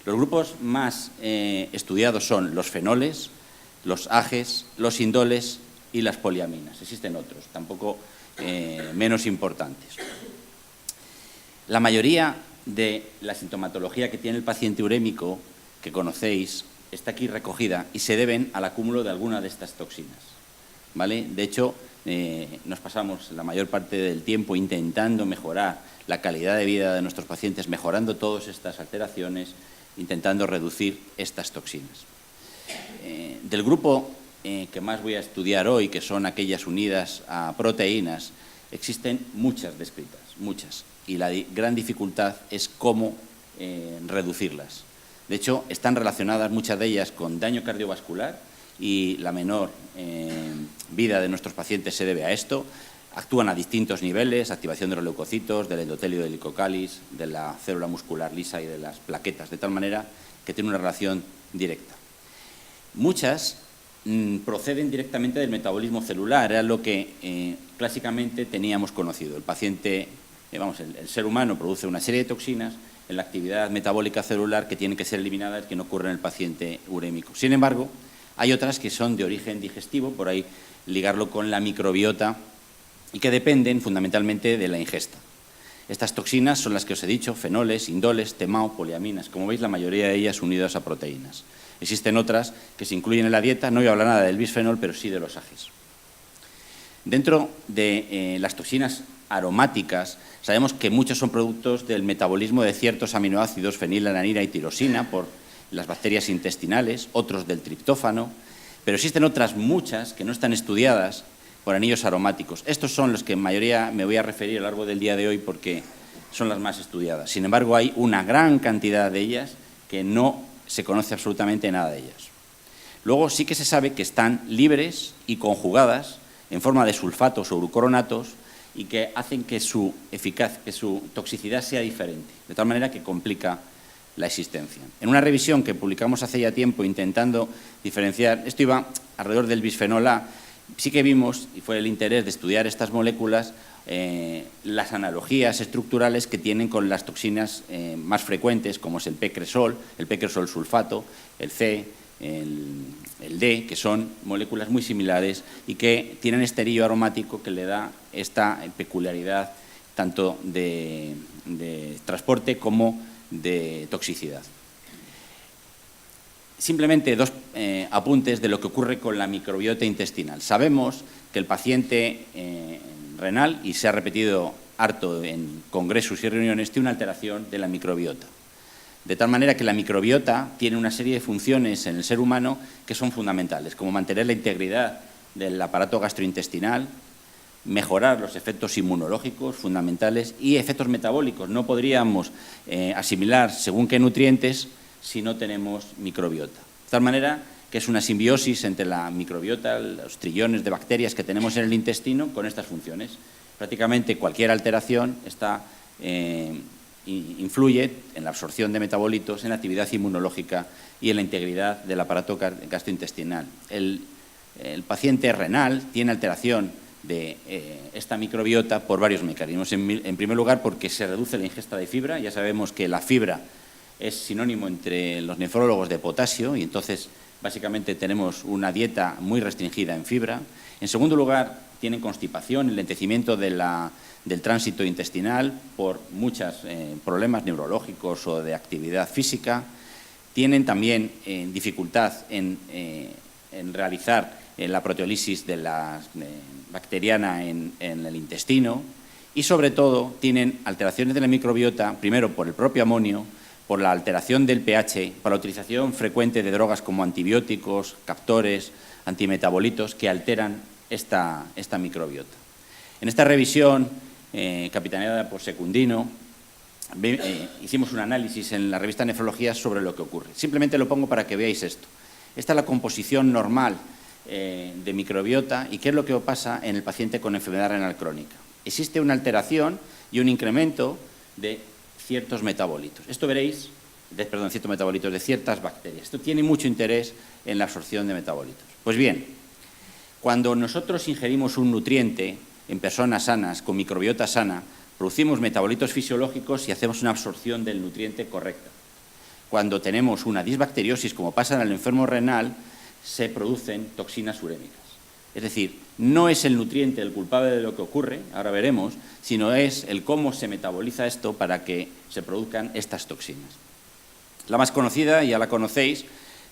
Los grupos más estudiados son los fenoles, los AGEs, los indoles y las poliaminas. Existen otros, tampoco menos importantes. La mayoría de la sintomatología que tiene el paciente urémico, que conocéis, está aquí recogida y se deben al acúmulo de alguna de estas toxinas, ¿vale? De hecho, nos pasamos la mayor parte del tiempo intentando mejorar la calidad de vida de nuestros pacientes, mejorando todas estas alteraciones, intentando reducir estas toxinas. Del grupo que más voy a estudiar hoy, que son aquellas unidas a proteínas, existen muchas descritas, muchas, y la gran dificultad es cómo reducirlas. De hecho, están relacionadas muchas de ellas con daño cardiovascular y la menor vida de nuestros pacientes se debe a esto. Actúan a distintos niveles, activación de los leucocitos, del endotelio del licocalis, de la célula muscular lisa y de las plaquetas, de tal manera que tiene una relación directa. Muchas proceden directamente del metabolismo celular, era lo que clásicamente teníamos conocido. El paciente, el ser humano produce una serie de toxinas en la actividad metabólica celular que tienen que ser eliminadas, que no ocurre en el paciente urémico. Sin embargo, hay otras que son de origen digestivo, por ahí ligarlo con la microbiota, y que dependen fundamentalmente de la ingesta. Estas toxinas son las que os he dicho, fenoles, indoles, TMAO, poliaminas. Como veis, la mayoría de ellas unidas a proteínas. Existen otras que se incluyen en la dieta, no voy a hablar nada del bisfenol, pero sí de los AGEs. Dentro de las toxinas aromáticas, sabemos que muchos son productos del metabolismo de ciertos aminoácidos, fenilalanina y tirosina, por las bacterias intestinales, otros del triptófano, pero existen otras muchas que no están estudiadas por anillos aromáticos. Estos son los que en mayoría me voy a referir a lo largo del día de hoy porque son las más estudiadas. Sin embargo, hay una gran cantidad de ellas que no se conoce absolutamente nada de ellas. Luego sí que se sabe que están libres y conjugadas en forma de sulfatos o glucoronatos y que hacen que su toxicidad sea diferente, de tal manera que complica la existencia. En una revisión que publicamos hace ya tiempo intentando diferenciar, esto iba alrededor del bisfenol A, sí que vimos, y fue el interés de estudiar estas moléculas, las analogías estructurales que tienen con las toxinas más frecuentes, como es el P-cresol sulfato, el C, el D, que son moléculas muy similares y que tienen este anillo aromático que le da esta peculiaridad tanto de transporte como de toxicidad. Simplemente 2 apuntes de lo que ocurre con la microbiota intestinal. Sabemos que el paciente renal, y se ha repetido harto en congresos y reuniones, tiene una alteración de la microbiota. De tal manera que la microbiota tiene una serie de funciones en el ser humano que son fundamentales, como mantener la integridad del aparato gastrointestinal, mejorar los efectos inmunológicos fundamentales y efectos metabólicos. No podríamos asimilar según qué nutrientes si no tenemos microbiota. De tal manera que es una simbiosis entre la microbiota, los trillones de bacterias que tenemos en el intestino con estas funciones. Prácticamente cualquier alteración influye en la absorción de metabolitos, en la actividad inmunológica y en la integridad del aparato gastrointestinal. El paciente renal tiene alteración de esta microbiota por varios mecanismos. En primer lugar, porque se reduce la ingesta de fibra. Ya sabemos que la fibra es sinónimo entre los nefrólogos de potasio y entonces básicamente tenemos una dieta muy restringida en fibra. En segundo lugar, tienen constipación, enlentecimiento del tránsito intestinal por muchos problemas neurológicos o de actividad física. Tienen también dificultad en realizar la proteólisis de la bacteriana en el intestino y, sobre todo, tienen alteraciones de la microbiota, primero por el propio amonio, por la alteración del pH, por la utilización frecuente de drogas como antibióticos, captores, antimetabolitos que alteran esta microbiota. En esta revisión, capitaneada por Secundino, hicimos un análisis en la revista Nefrología sobre lo que ocurre. Simplemente lo pongo para que veáis esto. Esta es la composición normal de microbiota y qué es lo que pasa en el paciente con enfermedad renal crónica. Existe una alteración y un incremento de ciertos metabolitos. Esto veréis, ciertos metabolitos de ciertas bacterias. Esto tiene mucho interés en la absorción de metabolitos. Pues bien, cuando nosotros ingerimos un nutriente en personas sanas, con microbiota sana, producimos metabolitos fisiológicos y hacemos una absorción del nutriente correcta. Cuando tenemos una disbacteriosis, como pasa en el enfermo renal, se producen toxinas urémicas. Es decir, no es el nutriente el culpable de lo que ocurre, ahora veremos, sino es el cómo se metaboliza esto para que se produzcan estas toxinas. La más conocida, ya la conocéis,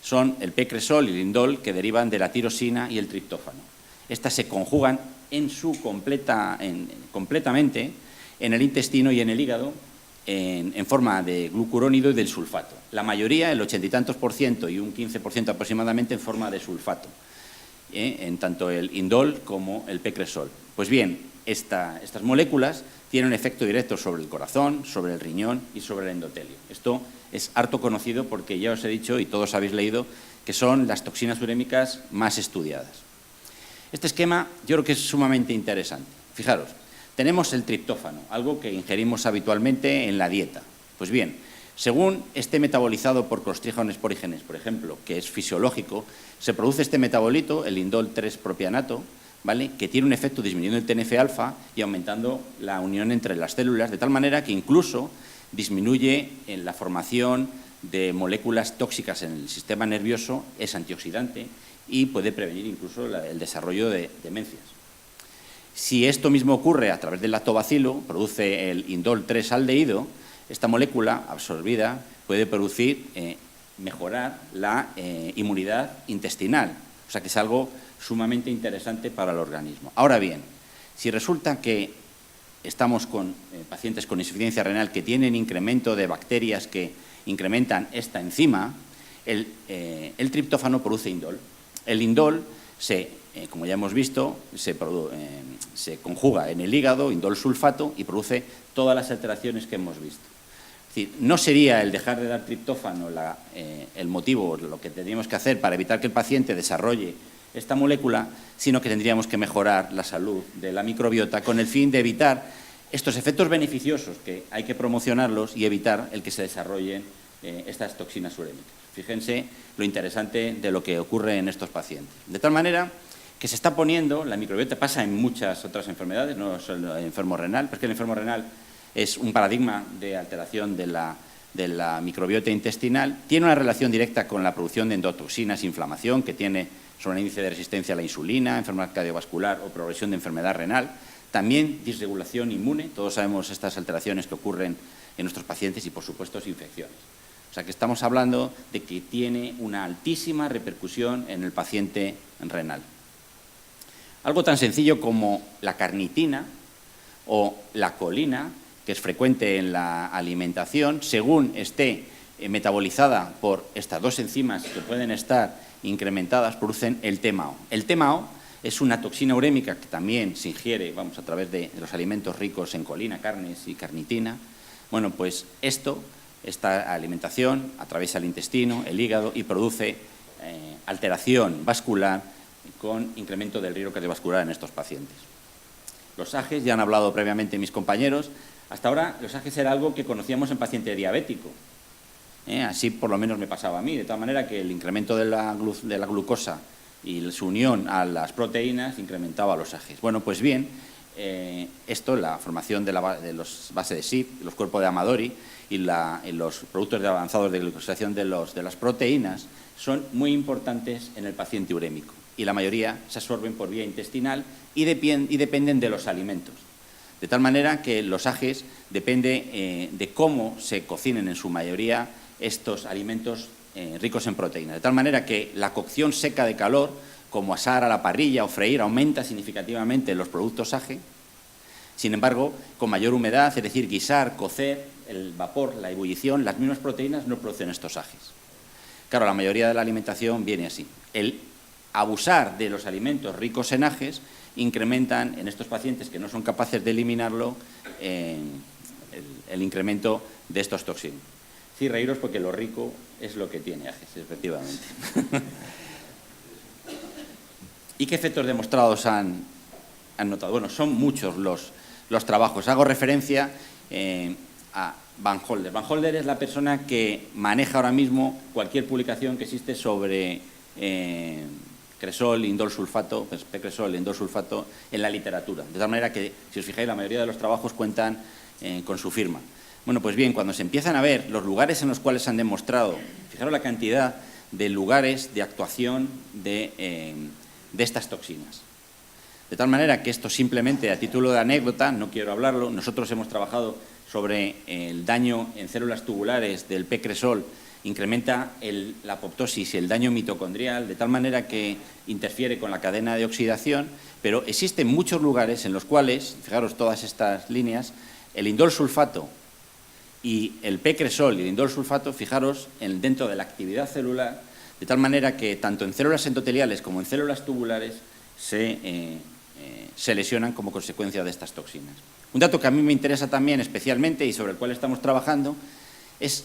son el P-cresol y el indol, que derivan de la tirosina y el triptófano. Estas se conjugan completamente en el intestino y en el hígado en forma de glucurónido y del sulfato. La mayoría, el 80 y tantos % y un 15% aproximadamente en forma de sulfato, en tanto el indol como el P-cresol. Pues bien, estas moléculas tienen un efecto directo sobre el corazón, sobre el riñón y sobre el endotelio. Esto es harto conocido porque ya os he dicho, y todos habéis leído, que son las toxinas urémicas más estudiadas. Este esquema yo creo que es sumamente interesante. Fijaros, tenemos el triptófano, algo que ingerimos habitualmente en la dieta. Pues bien, según esté metabolizado por clostrígenos esporígenes, por ejemplo, que es fisiológico, se produce este metabolito, el indol 3-propianato, ¿vale?, que tiene un efecto disminuyendo el TNF-alfa y aumentando la unión entre las células, de tal manera que incluso disminuye en la formación de moléculas tóxicas en el sistema nervioso, es antioxidante y puede prevenir incluso el desarrollo de demencias. Si esto mismo ocurre a través del lactobacilo, produce el indol 3-aldehído, esta molécula absorbida puede mejorar la inmunidad intestinal, o sea que es algo sumamente interesante para el organismo. Ahora bien, si resulta que estamos con pacientes con insuficiencia renal que tienen incremento de bacterias que incrementan esta enzima, el triptófano produce indol. El indol, como ya hemos visto, se conjuga en el hígado, indol sulfato, y produce todas las alteraciones que hemos visto. Es decir, no sería el dejar de dar triptófano el motivo, lo que tendríamos que hacer para evitar que el paciente desarrolle esta molécula, sino que tendríamos que mejorar la salud de la microbiota con el fin de evitar estos efectos beneficiosos, que hay que promocionarlos y evitar el que se desarrollen estas toxinas urémicas. Fíjense lo interesante de lo que ocurre en estos pacientes. De tal manera que se está poniendo, la microbiota pasa en muchas otras enfermedades, no solo el enfermo renal, porque el enfermo renal es un paradigma de alteración de la microbiota intestinal, tiene una relación directa con la producción de endotoxinas, inflamación, que tiene sobre el índice de resistencia a la insulina, enfermedad cardiovascular o progresión de enfermedad renal, también disregulación inmune, todos sabemos estas alteraciones que ocurren en nuestros pacientes y, por supuesto, infecciones. O sea que estamos hablando de que tiene una altísima repercusión en el paciente renal. Algo tan sencillo como la carnitina o la colina, que es frecuente en la alimentación, según esté metabolizada por estas dos enzimas que pueden estar incrementadas, producen el TMAO. El TMAO es una toxina urémica que también se ingiere, a través de los alimentos ricos en colina, carnes y carnitina. Bueno, pues esta alimentación atraviesa el intestino, el hígado y produce alteración vascular con incremento del riesgo cardiovascular en estos pacientes. Los AGEs, ya han hablado previamente mis compañeros, hasta ahora los AGEs era algo que conocíamos en paciente diabético. Así por lo menos me pasaba a mí, de tal manera que el incremento de la glucosa y su unión a las proteínas incrementaba los AGEs. Bueno, pues bien, la formación de los bases de SIP, los cuerpos de Amadori y los productos avanzados de glucosilación de las proteínas son muy importantes en el paciente urémico y la mayoría se absorben por vía intestinal y dependen de los alimentos. De tal manera que los AGEs depende de cómo se cocinen en su mayoría estos alimentos ricos en proteínas. De tal manera que la cocción seca de calor, como asar a la parrilla o freír, aumenta significativamente los productos AGE. Sin embargo, con mayor humedad, es decir, guisar, cocer, el vapor, la ebullición, las mismas proteínas no producen estos ajes. Claro, la mayoría de la alimentación viene así. El abusar de los alimentos ricos en ajes incrementan en estos pacientes que no son capaces de eliminarlo el incremento de estos toxinas. Sí, reíros porque lo rico es lo que tiene ajes, efectivamente. ¿Y qué efectos demostrados han notado? Bueno, son muchos los trabajos. Hago referencia a Van Holder. Van Holder es la persona que maneja ahora mismo cualquier publicación que existe sobre cresol, indol sulfato, pues P-cresol, indol sulfato en la literatura. De tal manera que, si os fijáis, la mayoría de los trabajos cuentan con su firma. Bueno, pues bien, cuando se empiezan a ver los lugares en los cuales se han demostrado, fijaros la cantidad de lugares de actuación de estas toxinas. De tal manera que esto simplemente a título de anécdota, no quiero hablarlo, nosotros hemos trabajado sobre el daño en células tubulares del P-cresol, incrementa la apoptosis y el daño mitocondrial, de tal manera que interfiere con la cadena de oxidación, pero existen muchos lugares en los cuales, fijaros todas estas líneas, el indol sulfato y el P-cresol y el indol sulfato, fijaros, dentro de la actividad celular, de tal manera que tanto en células endoteliales como en células tubulares se lesionan como consecuencia de estas toxinas. Un dato que a mí me interesa también especialmente y sobre el cual estamos trabajando es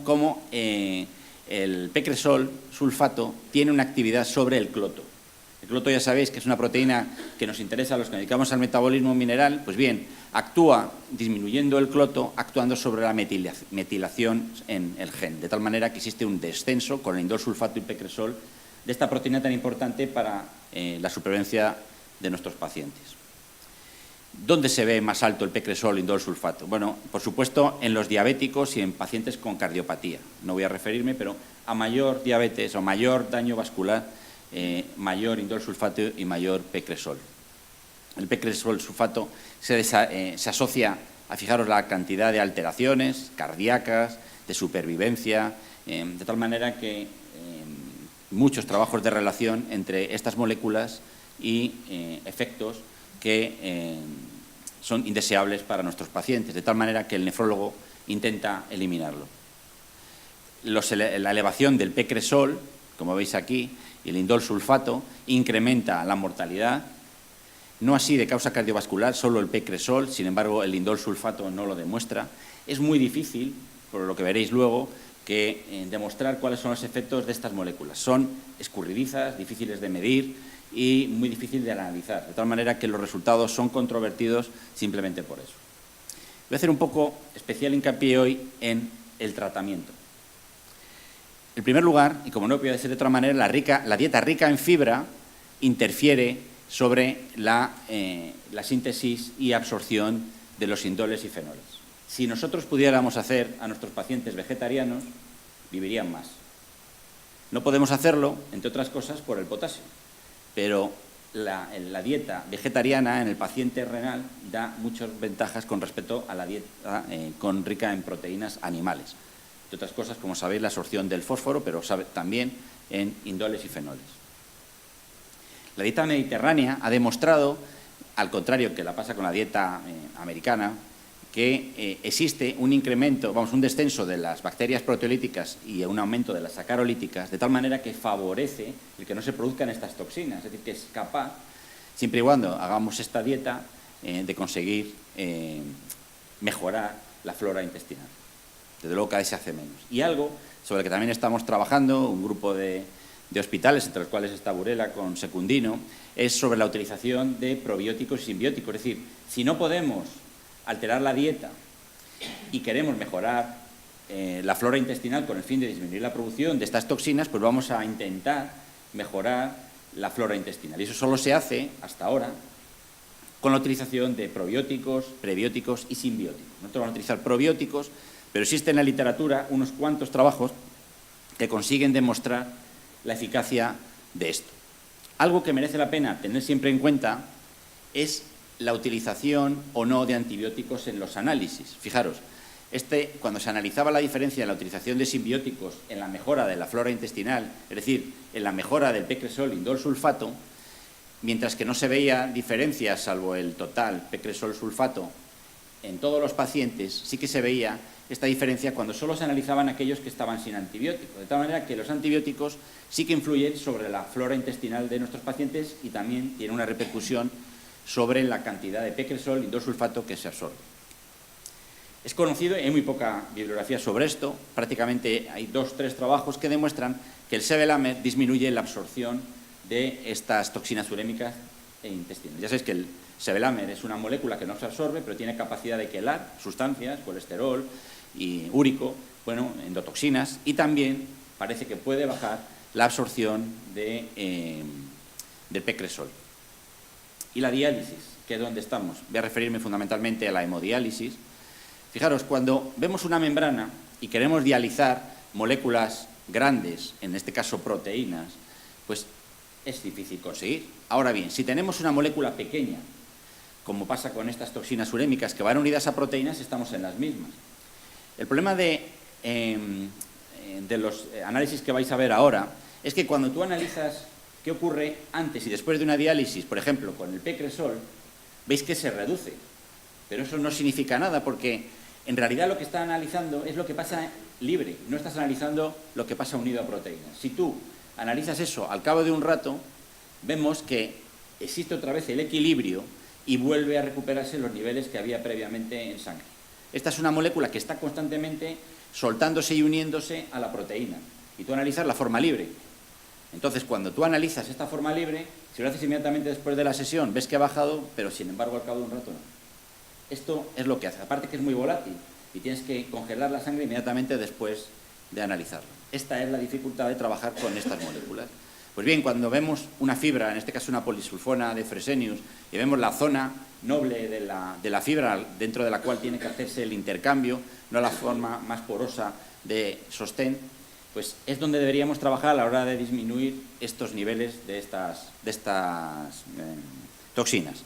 cómo el P-cresol sulfato tiene una actividad sobre el cloto. El cloto ya sabéis que es una proteína que nos interesa a los que nos dedicamos al metabolismo mineral. Pues bien, actúa disminuyendo el cloto, actuando sobre la metilación en el gen, de tal manera que existe un descenso con el indol sulfato y P-cresol de esta proteína tan importante para la supervivencia de nuestros pacientes. ¿Dónde se ve más alto el P-cresol, indol sulfato? Bueno, por supuesto, en los diabéticos y en pacientes con cardiopatía. No voy a referirme, pero a mayor diabetes o mayor daño vascular, mayor indol sulfato y mayor P-cresol. El P-cresol sulfato se asocia a, fijaros, la cantidad de alteraciones cardíacas, de supervivencia, de tal manera que muchos trabajos de relación entre estas moléculas y efectos que son indeseables para nuestros pacientes, de tal manera que el nefrólogo intenta eliminarlo. La elevación del P-cresol, como veis aquí, y el indol sulfato, incrementa la mortalidad, no así de causa cardiovascular, solo el P-cresol, sin embargo el indol sulfato no lo demuestra. Es muy difícil, por lo que veréis luego, demostrar cuáles son los efectos de estas moléculas. Son escurridizas, difíciles de medir y muy difícil de analizar, de tal manera que los resultados son controvertidos simplemente por eso. Voy a hacer un poco especial hincapié hoy en el tratamiento. En primer lugar, y como no puede ser de otra manera, la dieta rica en fibra interfiere sobre la síntesis y absorción de los indoles y fenoles. Si nosotros pudiéramos hacer a nuestros pacientes vegetarianos, vivirían más. No podemos hacerlo, entre otras cosas, por el potasio. Pero la dieta vegetariana en el paciente renal da muchas ventajas con respecto a la dieta rica en proteínas animales. Entre otras cosas, como sabéis, la absorción del fósforo, pero también en indoles y fenoles. La dieta mediterránea ha demostrado, al contrario que la pasa con la dieta americana, que existe un incremento, un descenso de las bacterias proteolíticas y un aumento de las sacarolíticas, de tal manera que favorece el que no se produzcan estas toxinas, es decir, que es capaz, siempre y cuando hagamos esta dieta, de conseguir mejorar la flora intestinal. Desde luego cada vez se hace menos. Y algo sobre el que también estamos trabajando, un grupo de hospitales, entre los cuales está Burela con Secundino, es sobre la utilización de probióticos y simbióticos. Es decir, si no podemos alterar la dieta y queremos mejorar la flora intestinal con el fin de disminuir la producción de estas toxinas, pues vamos a intentar mejorar la flora intestinal. Y eso solo se hace, hasta ahora, con la utilización de probióticos, prebióticos y simbióticos. Nosotros vamos a utilizar probióticos, pero existen en la literatura unos cuantos trabajos que consiguen demostrar la eficacia de esto. Algo que merece la pena tener siempre en cuenta es la utilización o no de antibióticos en los análisis. Fijaros, cuando se analizaba la diferencia en la utilización de simbióticos en la mejora de la flora intestinal, es decir, en la mejora del P-cresol indol sulfato, mientras que no se veía diferencias, salvo el total P-cresol sulfato, en todos los pacientes, sí que se veía esta diferencia cuando solo se analizaban aquellos que estaban sin antibióticos. De tal manera que los antibióticos sí que influyen sobre la flora intestinal de nuestros pacientes y también tienen una repercusión sobre la cantidad de pecresol, indolsulfato que se absorbe. Es conocido, y hay muy poca bibliografía sobre esto, prácticamente hay 2 o 3 trabajos que demuestran que el sevelamer disminuye la absorción de estas toxinas urémicas e intestinales. Ya sabéis que el sevelamer es una molécula que no se absorbe, pero tiene capacidad de quelar sustancias, colesterol y úrico, bueno, endotoxinas, y también parece que puede bajar la absorción del pecresol. Y la diálisis, que es donde estamos. Voy a referirme fundamentalmente a la hemodiálisis. Fijaros, cuando vemos una membrana y queremos dializar moléculas grandes, en este caso proteínas, pues es difícil conseguir. Ahora bien, si tenemos una molécula pequeña, como pasa con estas toxinas urémicas que van unidas a proteínas, estamos en las mismas. El problema de los análisis que vais a ver ahora es que cuando tú analizas qué ocurre antes y después de una diálisis, por ejemplo, con el pecresol, veis que se reduce. Pero eso no significa nada porque en realidad lo que está analizando es lo que pasa libre, no estás analizando lo que pasa unido a proteínas. Si tú analizas eso al cabo de un rato, vemos que existe otra vez el equilibrio y vuelve a recuperarse los niveles que había previamente en sangre. Esta es una molécula que está constantemente soltándose y uniéndose a la proteína. Y tú analizas la forma libre. Entonces, cuando tú analizas esta forma libre, si lo haces inmediatamente después de la sesión, ves que ha bajado, pero sin embargo al cabo de un rato no. Esto es lo que hace. Aparte que es muy volátil y tienes que congelar la sangre inmediatamente después de analizarlo. Esta es la dificultad de trabajar con estas moléculas. Pues bien, cuando vemos una fibra, en este caso una polisulfona de Fresenius, y vemos la zona noble de la fibra dentro de la cual tiene que hacerse el intercambio, no la forma más porosa de sostén, pues es donde deberíamos trabajar a la hora de disminuir estos niveles de estas toxinas.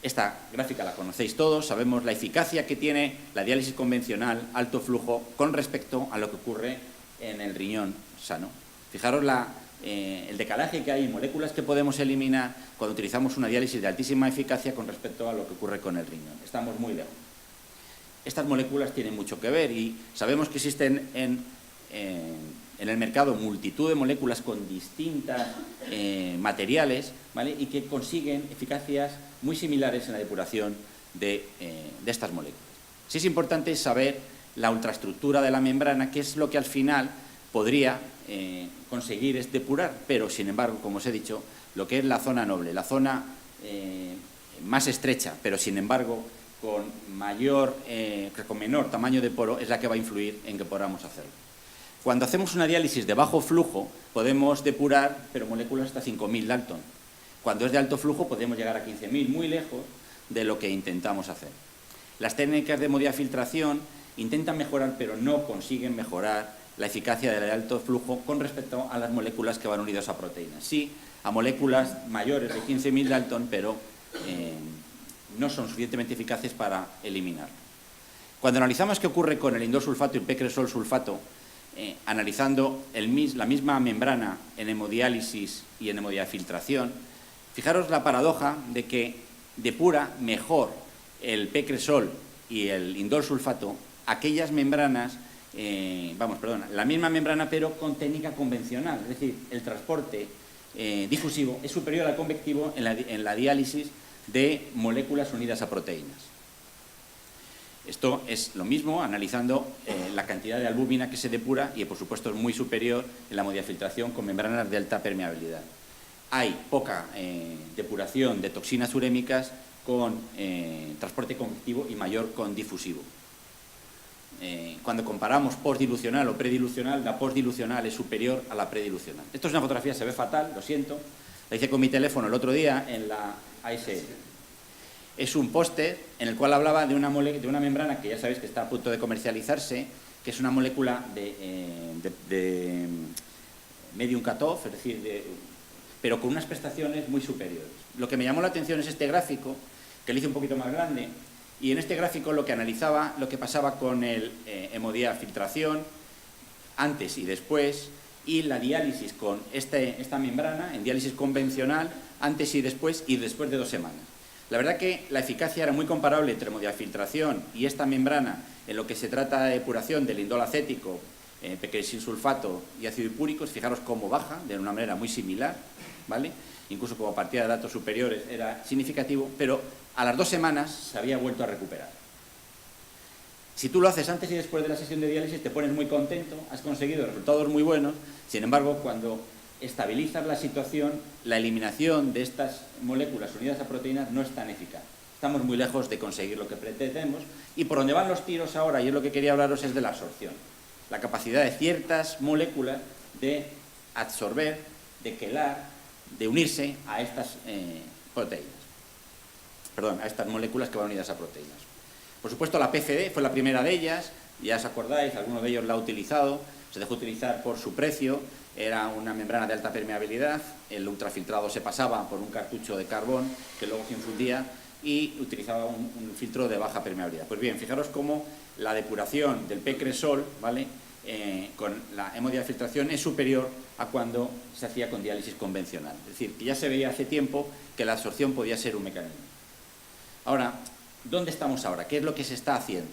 Esta gráfica la conocéis todos, sabemos la eficacia que tiene la diálisis convencional alto flujo con respecto a lo que ocurre en el riñón sano. Fijaros el decalaje que hay en moléculas que podemos eliminar cuando utilizamos una diálisis de altísima eficacia con respecto a lo que ocurre con el riñón. Estamos muy lejos. Estas moléculas tienen mucho que ver y sabemos que existen en el mercado multitud de moléculas con distintos materiales, ¿vale? Y que consiguen eficacias muy similares en la depuración de estas moléculas. Sí es importante saber la ultraestructura de la membrana, que es lo que al final podría conseguir es depurar, pero sin embargo, como os he dicho, lo que es la zona noble, la zona más estrecha, pero sin embargo con menor tamaño de poro, es la que va a influir en que podamos hacerlo. Cuando hacemos una diálisis de bajo flujo, podemos depurar, pero moléculas hasta 5.000 Dalton. Cuando es de alto flujo, podemos llegar a 15.000, muy lejos de lo que intentamos hacer. Las técnicas de hemodiafiltración intentan mejorar, pero no consiguen mejorar la eficacia del alto flujo con respecto a las moléculas que van unidas a proteínas. Sí, a moléculas mayores de 15.000 Dalton, pero no son suficientemente eficaces para eliminarlo. Cuando analizamos qué ocurre con el indolsulfato y el pecresol sulfato, analizando la misma membrana en hemodiálisis y en hemodiafiltración, fijaros la paradoja de que depura mejor el pecresol y el indolsulfato aquellas membranas, la misma membrana pero con técnica convencional, es decir, el transporte difusivo es superior al convectivo en la diálisis de moléculas unidas a proteínas. Esto es lo mismo analizando la cantidad de albúmina que se depura y, por supuesto, es muy superior en la hemodiafiltración con membranas de alta permeabilidad. Hay poca depuración de toxinas urémicas con transporte convectivo y mayor con difusivo. Cuando comparamos postdilucional o predilucional, la postdilucional es superior a la predilucional. Esto es una fotografía, se ve fatal, lo siento. La hice con mi teléfono el otro día en la ASL. Es un póster en el cual hablaba de una membrana que ya sabéis que está a punto de comercializarse, que es una molécula de medium cutoff, es decir, pero con unas prestaciones muy superiores. Lo que me llamó la atención es este gráfico, que lo hice un poquito más grande, y en este gráfico lo que analizaba lo que pasaba con el hemodiafiltración antes y después, y la diálisis con esta membrana, en diálisis convencional, antes y después de 2 semanas. La verdad que la eficacia era muy comparable entre hemodiafiltración y esta membrana en lo que se trata de depuración del indol acético, pecresilsulfato y ácido hipúrico. Fijaros cómo baja de una manera muy similar, ¿vale? Incluso como partida de datos superiores era significativo, pero a las 2 semanas se había vuelto a recuperar. Si tú lo haces antes y después de la sesión de diálisis te pones muy contento, has conseguido resultados muy buenos. Sin embargo, cuando estabilizas la situación, la eliminación de estas moléculas unidas a proteínas no es tan eficaz. Estamos muy lejos de conseguir lo que pretendemos, y por donde van los tiros ahora, y es lo que quería hablaros, es de la absorción. La capacidad de ciertas moléculas de absorber, de quelar, de unirse a estas proteínas. Perdón, a estas moléculas que van unidas a proteínas. Por supuesto, la PFD fue la primera de ellas, ya os acordáis, alguno de ellos la ha utilizado, se dejó utilizar por su precio, era una membrana de alta permeabilidad, el ultrafiltrado se pasaba por un cartucho de carbón que luego se infundía y utilizaba un filtro de baja permeabilidad. Pues bien, fijaros cómo la depuración del P-cresol, ¿vale?, con la hemodiafiltración es superior a cuando se hacía con diálisis convencional. Es decir, que ya se veía hace tiempo que la absorción podía ser un mecanismo. Ahora, ¿dónde estamos ahora? ¿Qué es lo que se está haciendo?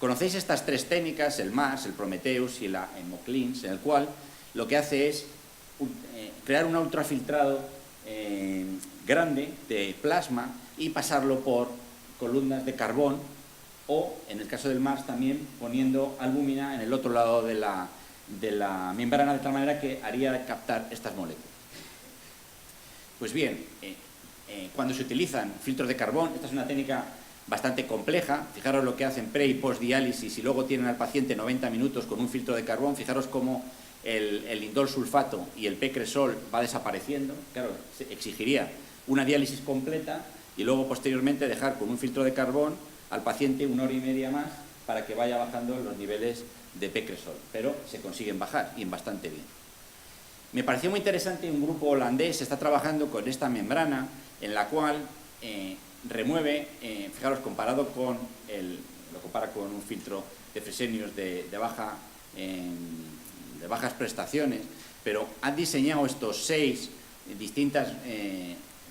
Conocéis estas 3 técnicas, el MAS, el Prometheus y la Hemocleanse, en el cual lo que hace es crear un ultrafiltrado grande de plasma y pasarlo por columnas de carbón, o, en el caso del MAS, también poniendo albúmina en el otro lado de la membrana, de tal manera que haría captar estas moléculas. Pues bien, cuando se utilizan filtros de carbón, esta es una técnica bastante compleja. Fijaros lo que hacen pre y post diálisis y luego tienen al paciente 90 minutos con un filtro de carbón. Fijaros cómo el indol sulfato y el P-cresol va desapareciendo. Claro, se exigiría una diálisis completa y luego posteriormente dejar con un filtro de carbón al paciente 1 hora y media más para que vaya bajando los niveles de P-cresol, pero se consiguen bajar y bastante bien. Me pareció muy interesante, un grupo holandés está trabajando con esta membrana en la cual remueve, fijaros, comparado con lo compara con un filtro de Fresenius de bajas prestaciones, pero han diseñado estos 6 distintas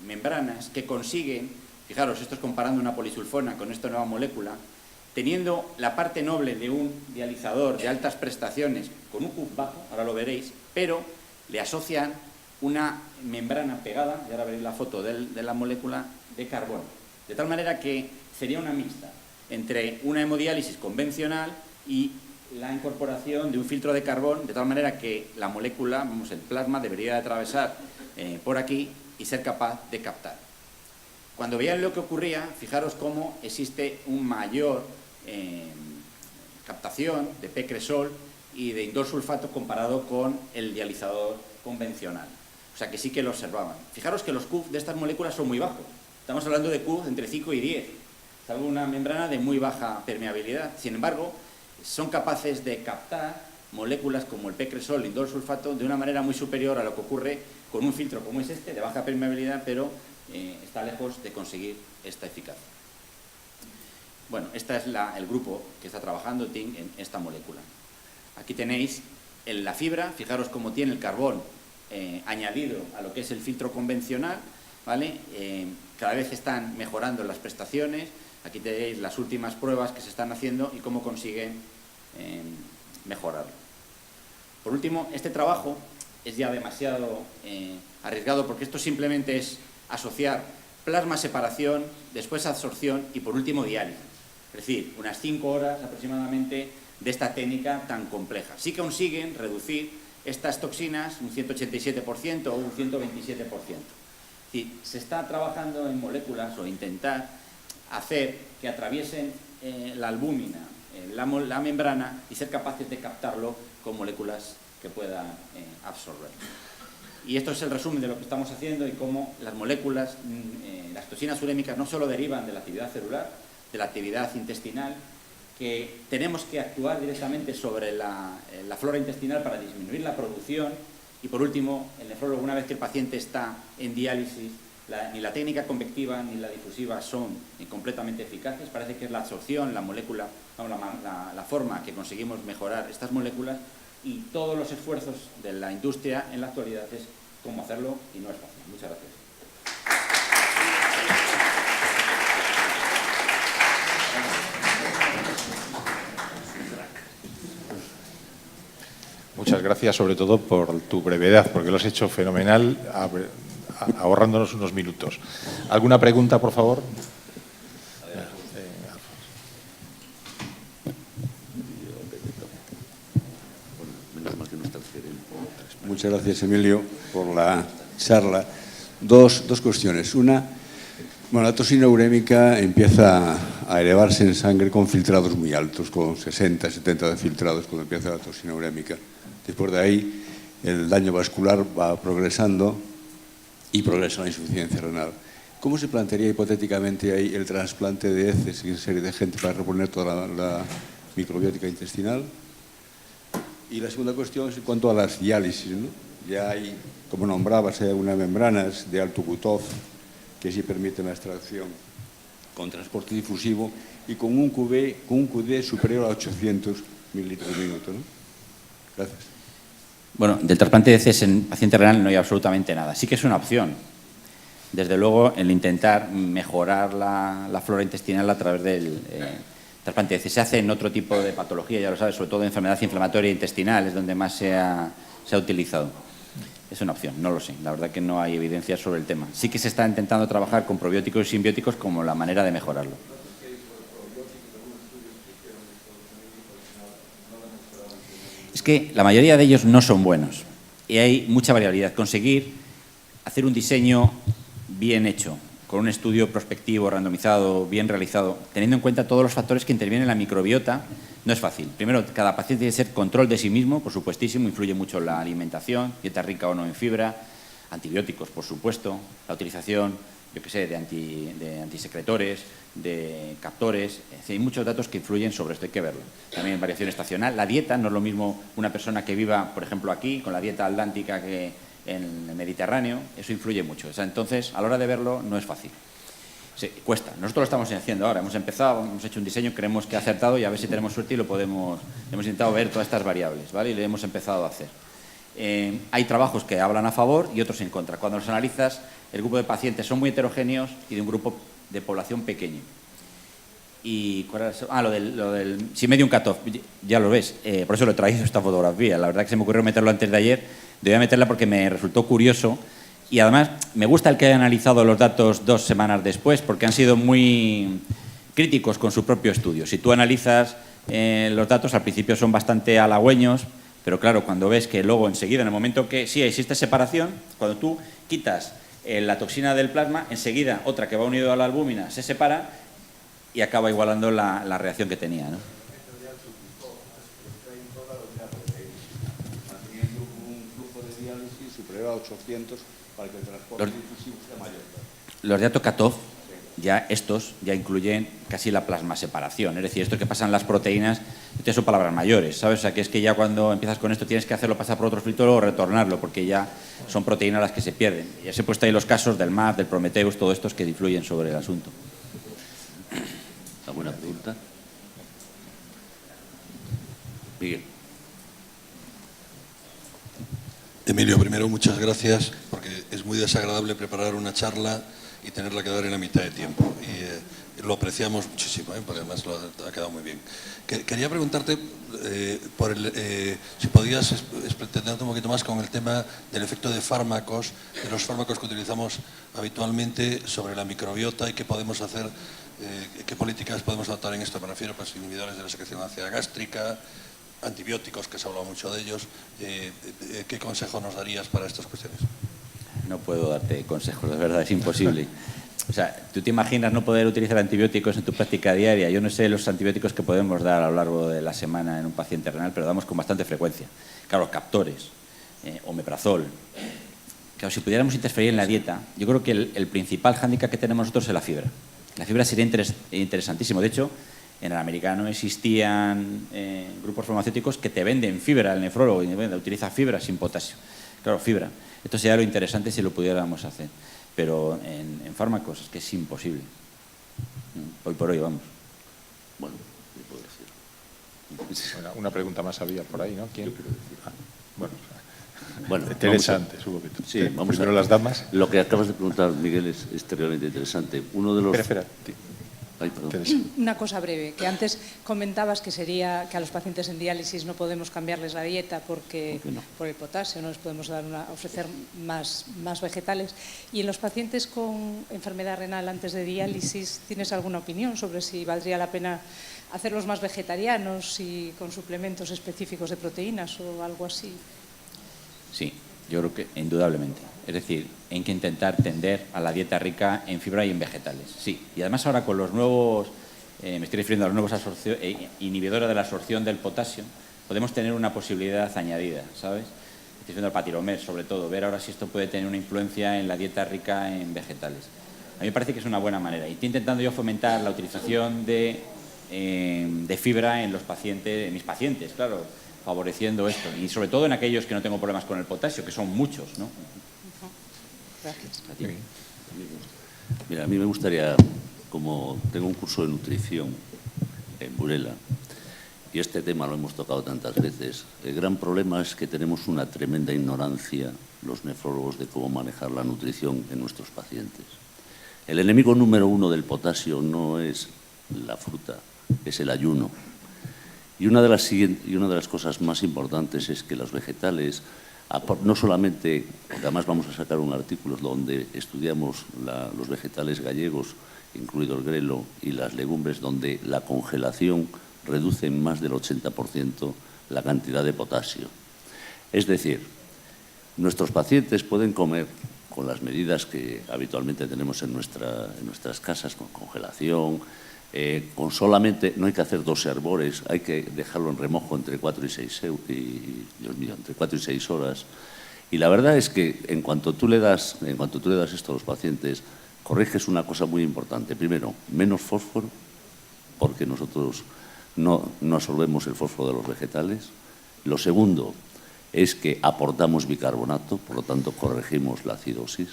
membranas que consiguen, fijaros, esto es comparando una polisulfona con esta nueva molécula, teniendo la parte noble de un dializador de altas prestaciones con un QF bajo, ahora lo veréis, pero le asocian una membrana pegada, y ahora veréis la foto de la molécula, de carbono. De tal manera que sería una mixta entre una hemodiálisis convencional y la incorporación de un filtro de carbón, de tal manera que la molécula, vamos, el plasma, debería atravesar por aquí y ser capaz de captar. Cuando veían lo que ocurría, fijaros cómo existe un mayor captación de P-cresol y de indol sulfato comparado con el dializador convencional. O sea que sí que lo observaban. Fijaros que los QF de estas moléculas son muy bajos. Estamos hablando de QF entre 5 y 10. Es una membrana de muy baja permeabilidad. Sin embargo, son capaces de captar moléculas como el P-cresol, el indol sulfato, de una manera muy superior a lo que ocurre con un filtro como es este, de baja permeabilidad, pero está lejos de conseguir esta eficacia. Bueno, este es el grupo que está trabajando TINC en esta molécula. Aquí tenéis la fibra, fijaros cómo tiene el carbón añadido a lo que es el filtro convencional, ¿vale? Cada vez están mejorando las prestaciones. Aquí tenéis las últimas pruebas que se están haciendo y cómo consiguen mejorarlo. Por último, este trabajo es ya demasiado arriesgado, porque esto simplemente es asociar plasma separación, después absorción y por último diálisis. Es decir, unas 5 horas aproximadamente de esta técnica tan compleja. Sí que consiguen reducir estas toxinas un 187% o un 127%. Es decir, se está trabajando en moléculas o intentar hacer que atraviesen la albúmina, la membrana, y ser capaces de captarlo con moléculas que puedan absorber. Y esto es el resumen de lo que estamos haciendo y cómo las moléculas, las toxinas urémicas, no solo derivan de la actividad celular, de la actividad intestinal, que tenemos que actuar directamente sobre la flora intestinal para disminuir la producción. Y por último, el nefrólogo, una vez que el paciente está en diálisis, ni la técnica convectiva ni la difusiva son completamente eficaces. Parece que es la absorción, la molécula, la forma que conseguimos mejorar estas moléculas, y todos los esfuerzos de la industria en la actualidad es cómo hacerlo, y no es fácil. Muchas gracias. Muchas gracias, sobre todo por tu brevedad, porque lo has hecho fenomenal, ahorrándonos unos minutos. ¿Alguna pregunta, por favor? Muchas gracias, Emilio, por la charla. Dos cuestiones. Una, bueno, la toxina urémica empieza a elevarse en sangre con filtrados muy altos, con 60, 70 de filtrados cuando empieza la toxina urémica. Después de ahí, el daño vascular va progresando y progresa la insuficiencia renal. ¿Cómo se plantearía hipotéticamente ahí el trasplante de heces y una serie de gente para reponer toda la microbiótica intestinal? Y la segunda cuestión es en cuanto a las diálisis, ¿no? Ya hay, como nombrabas, hay algunas membranas de alto Kutov que sí permiten la extracción con transporte difusivo y con un QD superior a 800 mililitros por minuto, ¿no? Gracias. Bueno, del trasplante de heces en paciente renal no hay absolutamente nada. Sí que es una opción. Desde luego, el intentar mejorar la flora intestinal a través del trasplante de heces. Se hace en otro tipo de patología, ya lo sabes, sobre todo en enfermedad inflamatoria intestinal, es donde más se ha utilizado. Es una opción, no lo sé. La verdad que no hay evidencia sobre el tema. Sí que se está intentando trabajar con probióticos y simbióticos como la manera de mejorarlo. Es que la mayoría de ellos no son buenos y hay mucha variabilidad. Conseguir hacer un diseño bien hecho, con un estudio prospectivo, randomizado, bien realizado, teniendo en cuenta todos los factores que intervienen en la microbiota, no es fácil. Primero, cada paciente tiene que ser control de sí mismo, por supuestísimo, influye mucho la alimentación, dieta rica o no en fibra, antibióticos, por supuesto, la utilización, yo qué sé, de antisecretores, de captores, es decir, hay muchos datos que influyen sobre esto, hay que verlo. También variación estacional, la dieta, no es lo mismo una persona que viva, por ejemplo, aquí, con la dieta atlántica que en el Mediterráneo, eso influye mucho. O sea, entonces, a la hora de verlo, no es fácil. Cuesta. Nosotros lo estamos haciendo ahora. Hemos empezado, hemos hecho un diseño, creemos que ha acertado y a ver si tenemos suerte y lo podemos. Hemos intentado ver todas estas variables, ¿vale? Y lo hemos empezado a hacer. Hay trabajos que hablan a favor y otros en contra. Cuando los analizas, el grupo de pacientes son muy heterogéneos y de un grupo de población pequeño. Y ¿cuál era lo del Simedium Cutoff, ya lo ves, por eso lo he traído esta fotografía. La verdad que se me ocurrió meterlo antes de ayer, debía meterla porque me resultó curioso y además me gusta el que haya analizado los datos 2 semanas después porque han sido muy críticos con su propio estudio. Si tú analizas los datos, al principio son bastante halagüeños, pero claro, cuando ves que luego enseguida, en el momento que sí existe separación, cuando tú quitas la toxina del plasma, enseguida otra que va unido a la albúmina se separa y acaba igualando la reacción que tenía, ¿no? Manteniendo un flujo de diálisis superior a 800 para que el transporte difusivo sea mayor. Los de alto Cutoff, ya estos ya incluyen casi la plasma separación, es decir, esto que pasan las proteínas, estas son palabras mayores, ¿sabes? O sea, que es que ya cuando empiezas con esto tienes que hacerlo pasar por otro filtro o retornarlo, porque ya son proteínas las que se pierden. Ya se he puesto ahí los casos del MAP, del Prometheus, todos estos que influyen sobre el asunto. ¿Alguna pregunta? Miguel. Emilio, primero muchas gracias porque es muy desagradable preparar una charla y tenerla que dar en la mitad de tiempo. Y lo apreciamos muchísimo, porque además lo ha quedado muy bien. Quería preguntarte si podías extenderte un poquito más con el tema del efecto de fármacos, de los fármacos que utilizamos habitualmente sobre la microbiota y qué podemos hacer, qué políticas podemos adoptar en esto. Me refiero a inhibidores de la secreción ácida gástrica, antibióticos, que se ha hablado mucho de ellos. ¿Qué consejo nos darías para estas cuestiones? No puedo darte consejos, de verdad, es imposible. O sea, tú te imaginas no poder utilizar antibióticos en tu práctica diaria. Yo no sé los antibióticos que podemos dar a lo largo de la semana en un paciente renal, pero damos con bastante frecuencia. Claro, captores, omeprazol. Claro, si pudiéramos interferir en la dieta, yo creo que el principal hándicap que tenemos nosotros es la fibra. La fibra sería interesantísimo. De hecho, en el americano existían grupos farmacéuticos que te venden fibra, el nefrólogo utiliza fibra sin potasio. Claro, fibra. Esto sería lo interesante si lo pudiéramos hacer. Pero en fármacos es que es imposible. Hoy por hoy, vamos. Bueno, puedo decir. Una pregunta más había por ahí, ¿no? ¿Quién? Bueno, interesante, supongo que tú. Sí, vamos primero a, las damas. Lo que acabas de preguntar, Miguel, es extremadamente interesante. Uno de los... Espera. Ay, perdón. Teresa. Una cosa breve, que antes comentabas que sería que a los pacientes en diálisis no podemos cambiarles la dieta porque por el potasio, no les podemos ofrecer más vegetales. Y en los pacientes con enfermedad renal antes de diálisis, ¿tienes alguna opinión sobre si valdría la pena hacerlos más vegetarianos y con suplementos específicos de proteínas o algo así? Sí, yo creo que indudablemente. Es decir, hay que intentar tender a la dieta rica en fibra y en vegetales. Sí, y además ahora con los nuevos, me estoy refiriendo a los nuevos inhibidores de la absorción del potasio, podemos tener una posibilidad añadida, ¿sabes? Estoy viendo el patiromer, sobre todo, ver ahora si esto puede tener una influencia en la dieta rica en vegetales. A mí me parece que es una buena manera. Y estoy intentando yo fomentar la utilización de fibra en los pacientes, en mis pacientes, claro, favoreciendo esto. Y sobre todo en aquellos que no tengo problemas con el potasio, que son muchos, ¿no? Gracias. Mira, a mí me gustaría, como tengo un curso de nutrición en Burela, y este tema lo hemos tocado tantas veces, el gran problema es que tenemos una tremenda ignorancia, los nefrólogos, de cómo manejar la nutrición en nuestros pacientes. El enemigo número 1 del potasio no es la fruta, es el ayuno. Y una de las cosas más importantes es que los vegetales, no solamente, porque además vamos a sacar un artículo donde estudiamos los vegetales gallegos, incluido el grelo, y las legumbres, donde la congelación reduce en más del 80% la cantidad de potasio. Es decir, nuestros pacientes pueden comer con las medidas que habitualmente tenemos en nuestras casas, con congelación, con solamente, no hay que hacer 2 hervores, hay que dejarlo en remojo entre 4 y 6 horas. Y la verdad es que en cuanto tú le das esto a los pacientes, corriges una cosa muy importante. Primero, menos fósforo, porque nosotros no absorbemos el fósforo de los vegetales. Lo segundo es que aportamos bicarbonato, por lo tanto corregimos la acidosis.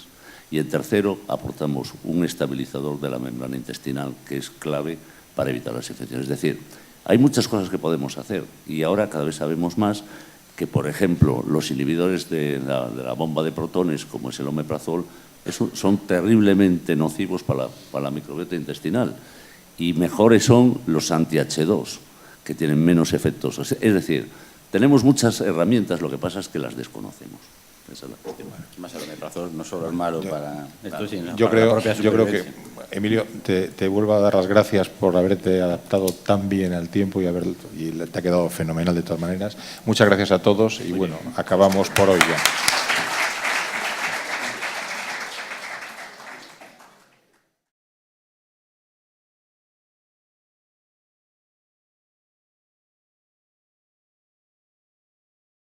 Y en tercero, aportamos un estabilizador de la membrana intestinal que es clave para evitar las infecciones. Es decir, hay muchas cosas que podemos hacer y ahora cada vez sabemos más que, por ejemplo, los inhibidores de la bomba de protones, como es el omeprazol, son terriblemente nocivos para la microbiota intestinal. Y mejores son los anti-H2, que tienen menos efectos. Es decir, tenemos muchas herramientas, lo que pasa es que las desconocemos. Esa es la cuestión. Más el omeprazol no solo es malo para esto, sino yo para la propia creo que, supervivencia. Emilio, te vuelvo a dar las gracias por haberte adaptado tan bien al tiempo y te ha quedado fenomenal de todas maneras. Muchas gracias a todos y bueno, acabamos por hoy ya.